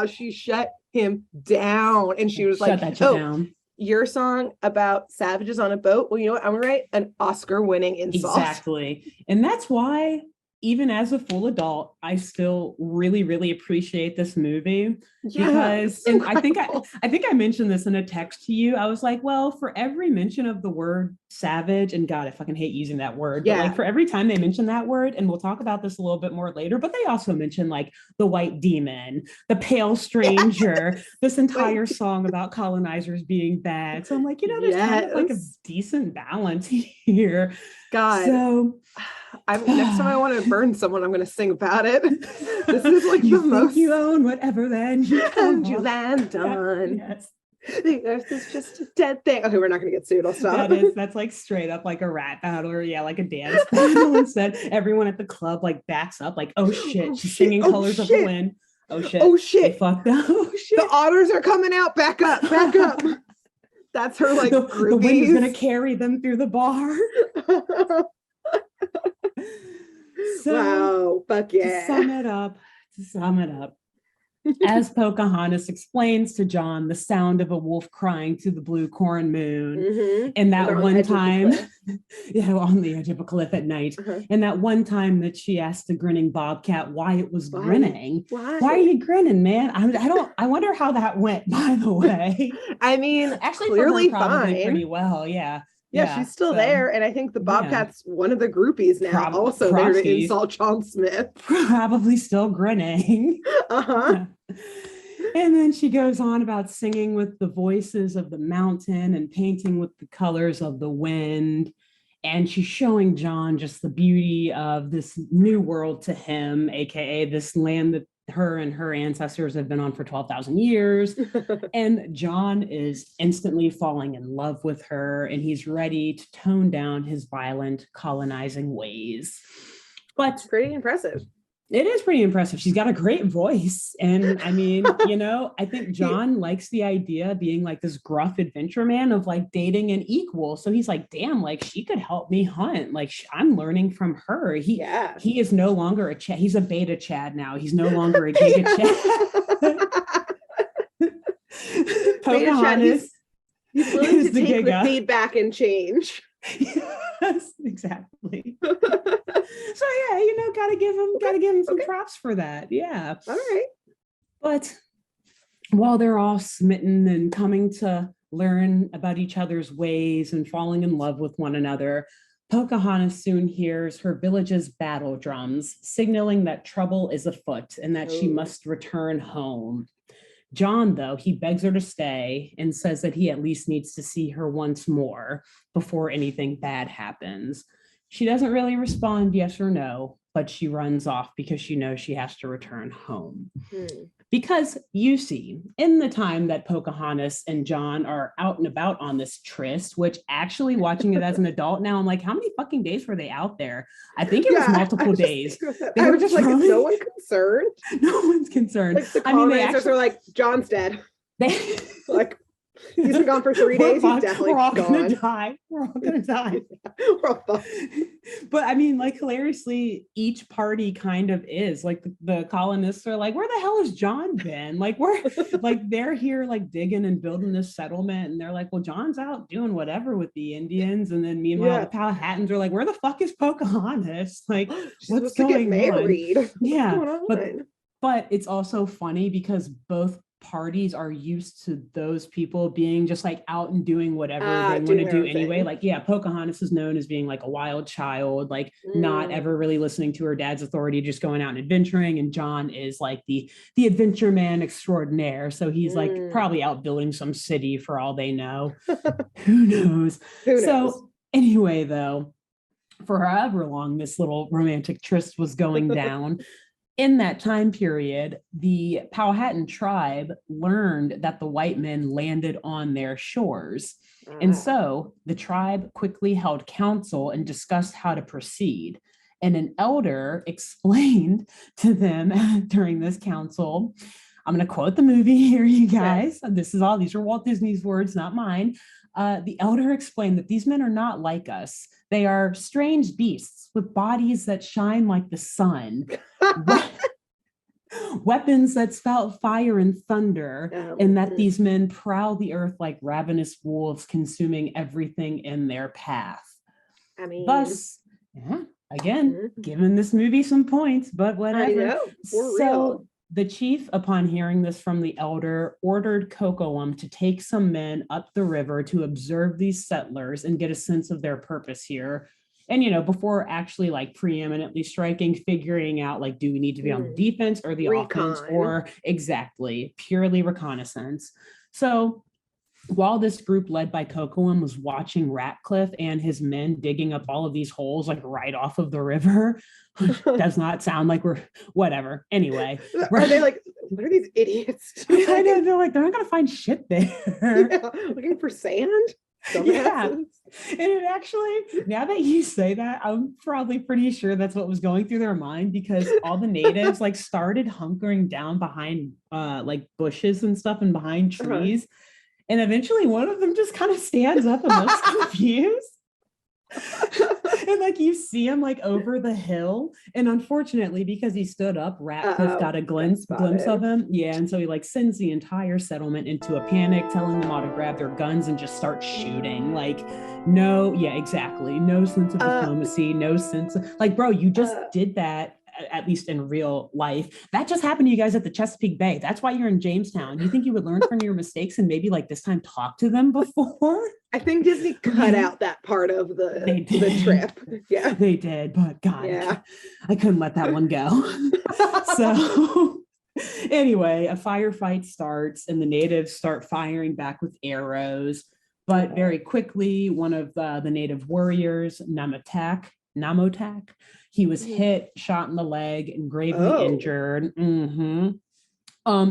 Speaker 1: She shut him down, and she was
Speaker 2: shut that shit down.
Speaker 1: Your song about savages on a boat. Well, you know what? I'm gonna write an Oscar-winning insult.
Speaker 2: Exactly. And that's why, even as a full adult, I still really, really appreciate this movie. Because and I think I mentioned this in a text to you. I was like, well, for every mention of the word savage, and God, I fucking hate using that word, but for every time they mention that word, and we'll talk about this a little bit more later, but they also mention the white demon, the pale stranger, this entire song about colonizers being bad. So I'm like, there's kind of a decent balance here.
Speaker 1: God.
Speaker 2: So
Speaker 1: next time I want to burn someone, I'm going to sing about it. This is
Speaker 2: you
Speaker 1: the most
Speaker 2: you own whatever land you
Speaker 1: land on.
Speaker 2: Yes.
Speaker 1: The earth is just a dead thing. Okay, we're not going to get sued. I'll stop.
Speaker 2: That's straight up a rap battle, or a dance battle. Instead, everyone at the club backs up, oh shit, she's singing Colors of the Wind. Oh shit.
Speaker 1: Oh shit.
Speaker 2: They fucked up. Oh shit.
Speaker 1: The otters are coming out. Back up. Back up. That's her
Speaker 2: the wind is going to carry them through the bar. So,
Speaker 1: wow, fuck yeah.
Speaker 2: To sum it up, as Pocahontas explains to John the sound of a wolf crying to the blue corn moon, and that one time, on the edge of a cliff at night, and that one time that she asked the grinning bobcat why it was grinning. Why are you grinning, man? I wonder how that went, by the way.
Speaker 1: I mean,
Speaker 2: actually,
Speaker 1: clearly
Speaker 2: fine,
Speaker 1: pretty
Speaker 2: well, yeah.
Speaker 1: Yeah, she's still there. And I think the Bobcat's one of the groupies now, also there to insult John Smith.
Speaker 2: Probably still grinning.
Speaker 1: Uh-huh.
Speaker 2: Yeah. And then she goes on about singing with the voices of the mountain and painting with the colors of the wind. And she's showing John just the beauty of this new world to him, aka this land that her and her ancestors have been on for 12,000 years. And John is instantly falling in love with her, and he's ready to tone down his violent colonizing ways. But
Speaker 1: it's pretty impressive.
Speaker 2: It is pretty impressive. She's got a great voice. And I mean, I think John likes the idea of being like this gruff adventure man of like dating an equal. So he's like, damn, like she could help me hunt. Like I'm learning from her. He is no longer a Chad. He's a beta Chad now. He's no longer a Giga Chad. Pocahontas.
Speaker 1: He's willing to take the feedback and change.
Speaker 2: Yes, exactly. So yeah, gotta give him some props for that. Yeah.
Speaker 1: All right.
Speaker 2: But while they're all smitten and coming to learn about each other's ways and falling in love with one another, Pocahontas soon hears her village's battle drums, signaling that trouble is afoot and that she must return home. John, though, he begs her to stay and says that he at least needs to see her once more before anything bad happens. She doesn't really respond yes or no, but she runs off because she knows she has to return home. Because you see, in the time that Pocahontas and John are out and about on this tryst, which actually watching it as an adult now, I'm like, how many fucking days were they out there? I think it was multiple days.
Speaker 1: They were just like, is no one concerned?
Speaker 2: No one's concerned.
Speaker 1: Like the colonizers are like, John's dead. Like, he's been gone for 3 days. He's definitely
Speaker 2: all
Speaker 1: gone.
Speaker 2: Gonna die. We're all gonna die.
Speaker 1: We're all fucked.
Speaker 2: But I mean, like hilariously, each party kind of is like the colonists are like, where the hell has John been? Like we're like they're here like digging and building this settlement, and they're like, well, John's out doing whatever with the Indians, and then meanwhile the Powhatans are like, where the fuck is Pocahontas? Like, what's going on? Yeah, but it's also funny because both parties are used to those people being just like out and doing whatever they want to do anyway. Like, Pocahontas is known as being like a wild child, like not ever really listening to her dad's authority, just going out and adventuring. And John is like the adventure man extraordinaire. So he's like probably out building some city for all they know. Who knows? So anyway, though, for however long this little romantic tryst was going down, in that time period, the Powhatan tribe learned that the white men landed on their shores. And so the tribe quickly held council and discussed how to proceed. And an elder explained to them during this council, I'm going to quote the movie here, you guys. These are Walt Disney's words, not mine. The elder explained that these men are not like us. They are strange beasts with bodies that shine like the sun, weapons that spout fire and thunder, and that these men prowl the earth like ravenous wolves, consuming everything in their path. I mean, thus, again, giving this movie some points, but whatever.
Speaker 1: I know, real.
Speaker 2: The chief, upon hearing this from the elder, ordered Cocoam to take some men up the river to observe these settlers and get a sense of their purpose here. And, before actually like preeminently striking, figuring out like, do we need to be on the defense or the offense, or exactly purely reconnaissance. So while this group led by Cocoam was watching Ratcliffe and his men digging up all of these holes like right off of the river, which does not sound like we're whatever. Anyway,
Speaker 1: are they like, what are these idiots doing?
Speaker 2: I know, they're like, they're not gonna find shit there.
Speaker 1: Looking for sand.
Speaker 2: And it actually, now that you say that, I'm probably pretty sure that's what was going through their mind, because all the natives like started hunkering down behind like bushes and stuff and behind trees. And eventually one of them just kind of stands up and looks confused. And like you see him like over the hill, and unfortunately because he stood up, Ratcliffe got a glimpse of him. And so he like sends the entire settlement into a panic, telling them all to grab their guns and just start shooting. Like no sense of diplomacy, no sense of like, bro, you just did that at least in real life. That just happened to you guys at the Chesapeake Bay. That's why you're in Jamestown. Do you think you would learn from your mistakes and maybe like this time talk to them before?
Speaker 1: I think Disney cut out that part of the trip. Yeah,
Speaker 2: they did, but God,
Speaker 1: yeah.
Speaker 2: I couldn't let that one go. So anyway, a firefight starts and the natives start firing back with arrows. But very quickly, one of the native warriors, Namotak, he was hit, shot in the leg, and gravely injured.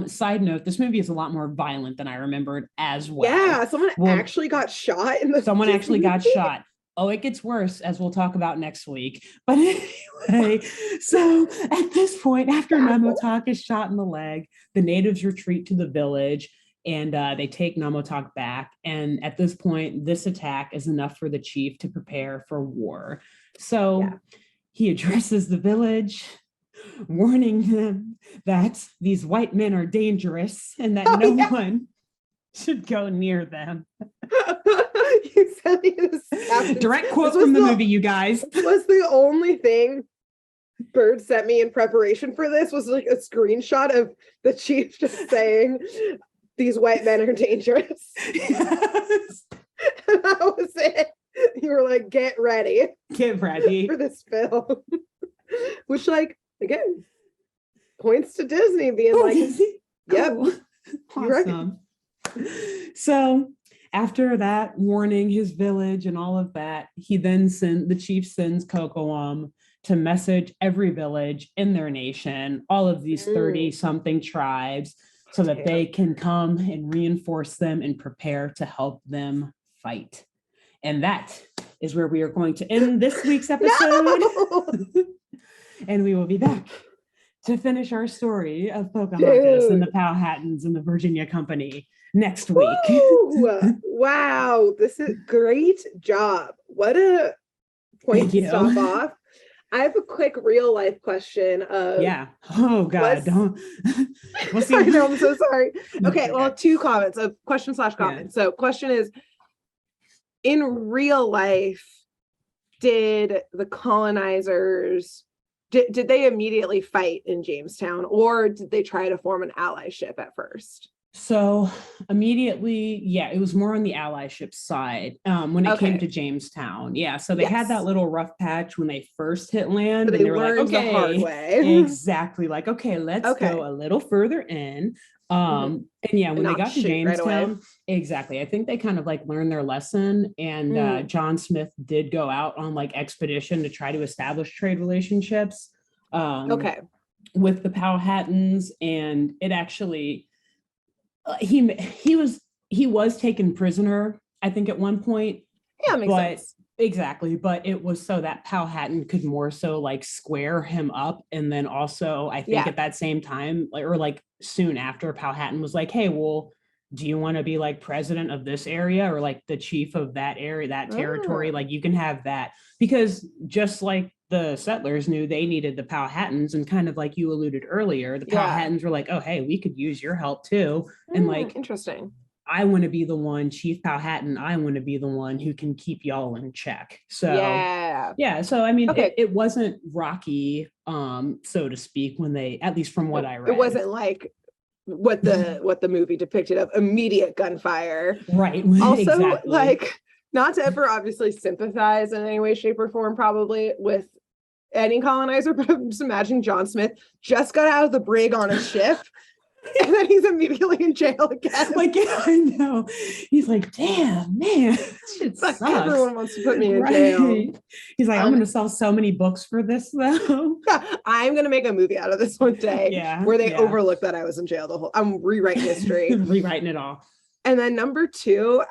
Speaker 2: Side note, this movie is a lot more violent than I remembered as well.
Speaker 1: Yeah, someone actually got shot in the
Speaker 2: Someone actually got shot. Oh, it gets worse, as we'll talk about next week. But anyway, so at this point, after Namotak is shot in the leg, the natives retreat to the village. And they take Namotak back. And at this point, this attack is enough for the chief to prepare for war. So he addresses the village, warning them that these white men are dangerous and that no one should go near them.
Speaker 1: You said
Speaker 2: direct quote from the movie, you guys.
Speaker 1: Was the only thing Bird sent me in preparation for this was like a screenshot of the chief just saying, these white men are dangerous. Yes. And that was it. You were like, get ready
Speaker 2: for
Speaker 1: this film. Which, like, again, points to Disney being like, yep,
Speaker 2: awesome. So after that, warning his village and all of that, the chief sends Kocoum to message every village in their nation, all of these 30 something tribes, so that they can come and reinforce them and prepare to help them fight. And that is where we are going to end this week's episode. No! And we will be back to finish our story of Pocahontas and the Powhatans and the Virginia Company next week.
Speaker 1: Wow, this is great job. What a point to stop off. I have a quick real life question of
Speaker 2: oh God, don't we'll see.
Speaker 1: I know, I'm so sorry. Okay, well, 2 comments, a question / comment. So question is, in real life, did the colonizers did they immediately fight in Jamestown, or did they try to form an allyship at first?
Speaker 2: So immediately, it was more on the allyship side when it came to Jamestown. Yeah, so they had that little rough patch when they first hit land, and they were like, okay, the hard way. Exactly, like, okay, let's go a little further in. And when they got to Jamestown, exactly, I think they kind of like learned their lesson. And John Smith did go out on like expedition to try to establish trade relationships with the Powhatans, and it actually he was taken prisoner, I think, at one point.
Speaker 1: Yeah, makes sense.
Speaker 2: Exactly, but it was so that Powhatan could more so like square him up, and then also I think at that same time, like soon after, Powhatan was like, hey, well, do you want to be like president of this area or like the chief of that area, that territory? Like, you can have that, because just like the settlers knew they needed the Powhatans, and kind of like you alluded earlier, the Powhatans were like, oh, hey, we could use your help too. And like,
Speaker 1: interesting.
Speaker 2: I want to be the one, Chief Powhatan, I want to be the one who can keep y'all in check. So so I mean, it wasn't rocky, so to speak, when they, at least from what I read.
Speaker 1: It wasn't like what the movie depicted of immediate gunfire.
Speaker 2: Right.
Speaker 1: Also, like, not to ever obviously sympathize in any way, shape, or form probably with any colonizer, but I'm just imagining John Smith just got out of the brig on a ship. And then he's immediately in jail again.
Speaker 2: Like, I know. He's like, damn, man. Shit sucks.
Speaker 1: Everyone wants to put me in jail.
Speaker 2: He's like, I'm going to sell so many books for this, though.
Speaker 1: I'm going to make a movie out of this one day where they overlook that I was in jail the whole. I'm rewriting history.
Speaker 2: Rewriting it all.
Speaker 1: And then number 2,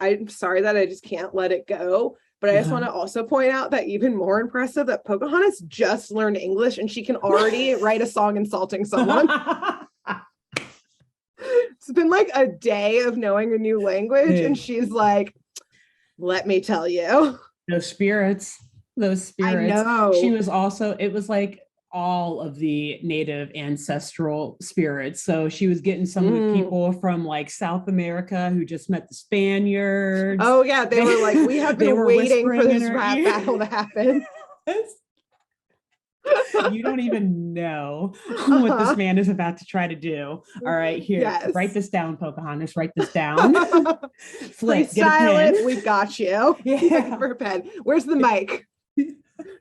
Speaker 1: I'm sorry that I just can't let it go. But I just want to also point out that even more impressive that Pocahontas just learned English and she can already write a song insulting someone. It's been like a day of knowing a new language, and she's like, let me tell you.
Speaker 2: Those spirits. I know. She was also, it was like all of the native ancestral spirits. So she was getting some of the people from like South America who just met the Spaniards.
Speaker 1: Oh yeah, they were like, we have been waiting for this rap battle to happen.
Speaker 2: You don't even know what this man is about to try to do. All right, here, write this down, Pocahontas. Write this down. Flip, get a pen.
Speaker 1: We got you. Yeah. For a pen. Where's the mic?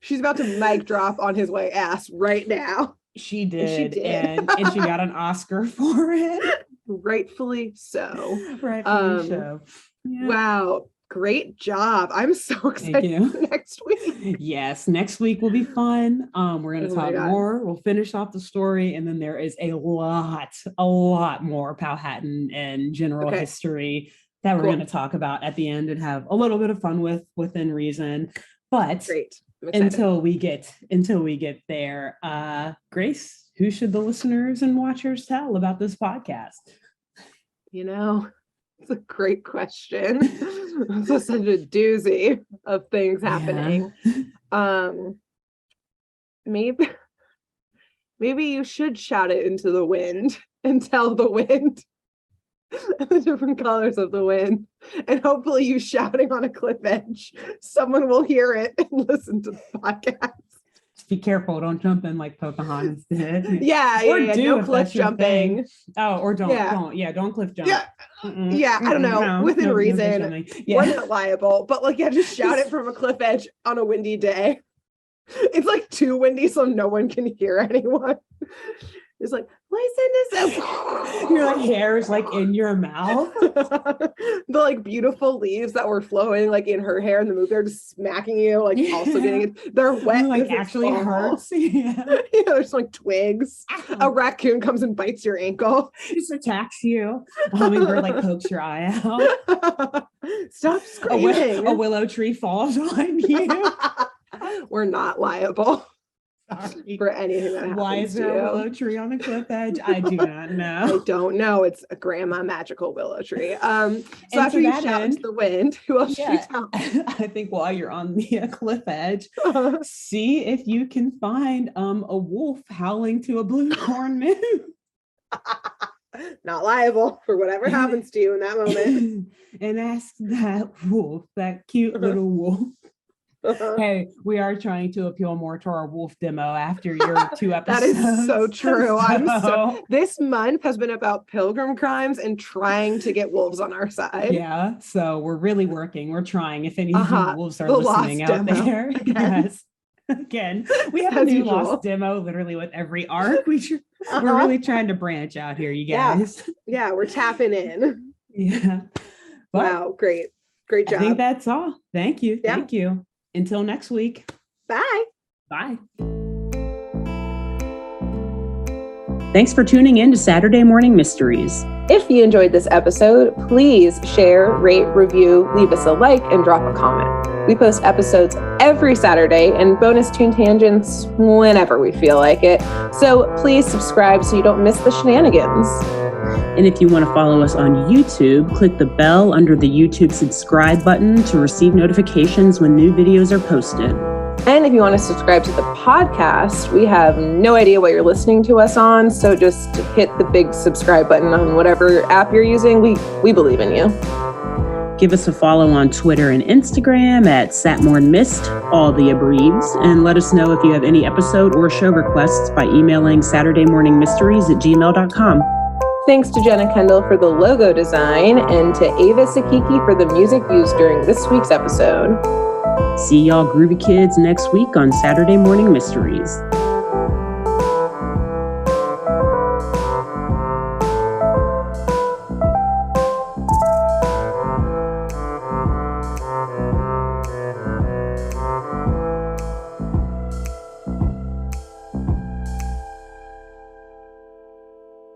Speaker 1: She's about to mic drop on his white ass right now.
Speaker 2: She did. And she got an Oscar for it.
Speaker 1: Rightfully so.
Speaker 2: Rightfully so.
Speaker 1: Yeah. Wow. Great job. I'm so excited for next week.
Speaker 2: Yes, next week will be fun. We're going to talk more. We'll finish off the story. And then there is a lot more Powhatan and general history that we're going to talk about at the end and have a little bit of fun with within reason. But until we get there, Grace, who should the listeners and watchers tell about this podcast?
Speaker 1: It's a great question. It's such a doozy of things happening. Maybe you should shout it into the wind and tell the wind the different colors of the wind. And hopefully you shouting on a cliff edge, someone will hear it and listen to the podcast.
Speaker 2: Just be careful, don't jump in like Pocahontas did.
Speaker 1: Yeah, no cliff jumping.
Speaker 2: Oh, or don't cliff jump.
Speaker 1: Yeah, I don't know. Within reason, we're not liable, but just shout it from a cliff edge on a windy day. It's like too windy, so no one can hear anyone. It's like, listen to this.
Speaker 2: Your hair is in your mouth.
Speaker 1: The beautiful leaves that were flowing in her hair in the movie, they're just smacking you, also getting it. They're wet.
Speaker 2: Actually hurts. Yeah.
Speaker 1: There's twigs. Ow. A raccoon comes and bites your ankle.
Speaker 2: Just attacks you. A hummingbird pokes your eye out.
Speaker 1: Stop screaming.
Speaker 2: A willow tree falls on you.
Speaker 1: We're not liable. Sorry. For anything that happens.
Speaker 2: Why is there a willow tree on a cliff edge? I do not know.
Speaker 1: I don't know. It's a grandma magical willow tree. So after you shout into the wind, who else should you tell?
Speaker 2: I think while you're on the cliff edge, see if you can find a wolf howling to a blue corn moon.
Speaker 1: Not liable for whatever happens to you in that moment.
Speaker 2: And ask that wolf, that cute little wolf. Hey, we are trying to appeal more to our wolf demo after your 2 episodes.
Speaker 1: That is so true. This month has been about Pilgrim crimes and trying to get wolves on our side.
Speaker 2: Yeah, so we're really working. We're trying. If any wolves are listening out there, yes. Again, we have a new lost demo literally with every arc. We're really trying to branch out here, you guys.
Speaker 1: Yeah, we're tapping in.
Speaker 2: Yeah.
Speaker 1: Wow, great job.
Speaker 2: I think that's all. Thank you. Yeah. Thank you. Until next week.
Speaker 1: Bye.
Speaker 2: Bye. Thanks for tuning in to Saturday Morning Mysteries.
Speaker 1: If you enjoyed this episode, please share, rate, review, leave us a like, and drop a comment. We post episodes every Saturday and bonus tune tangents whenever we feel like it. So please subscribe so you don't miss the shenanigans.
Speaker 2: And if you want to follow us on YouTube, click the bell under the YouTube subscribe button to receive notifications when new videos are posted.
Speaker 1: And if you want to subscribe to the podcast, we have no idea what you're listening to us on, so just hit the big subscribe button on whatever app you're using. We believe in you.
Speaker 2: Give us a follow on Twitter and Instagram at SatmornMist, all the abreves, and let us know if you have any episode or show requests by emailing SaturdayMorningMysteries@gmail.com.
Speaker 1: Thanks to Jenna Kendall for the logo design and to Ava Sakiki for the music used during this week's episode.
Speaker 2: See y'all groovy kids next week on Saturday Morning Mysteries.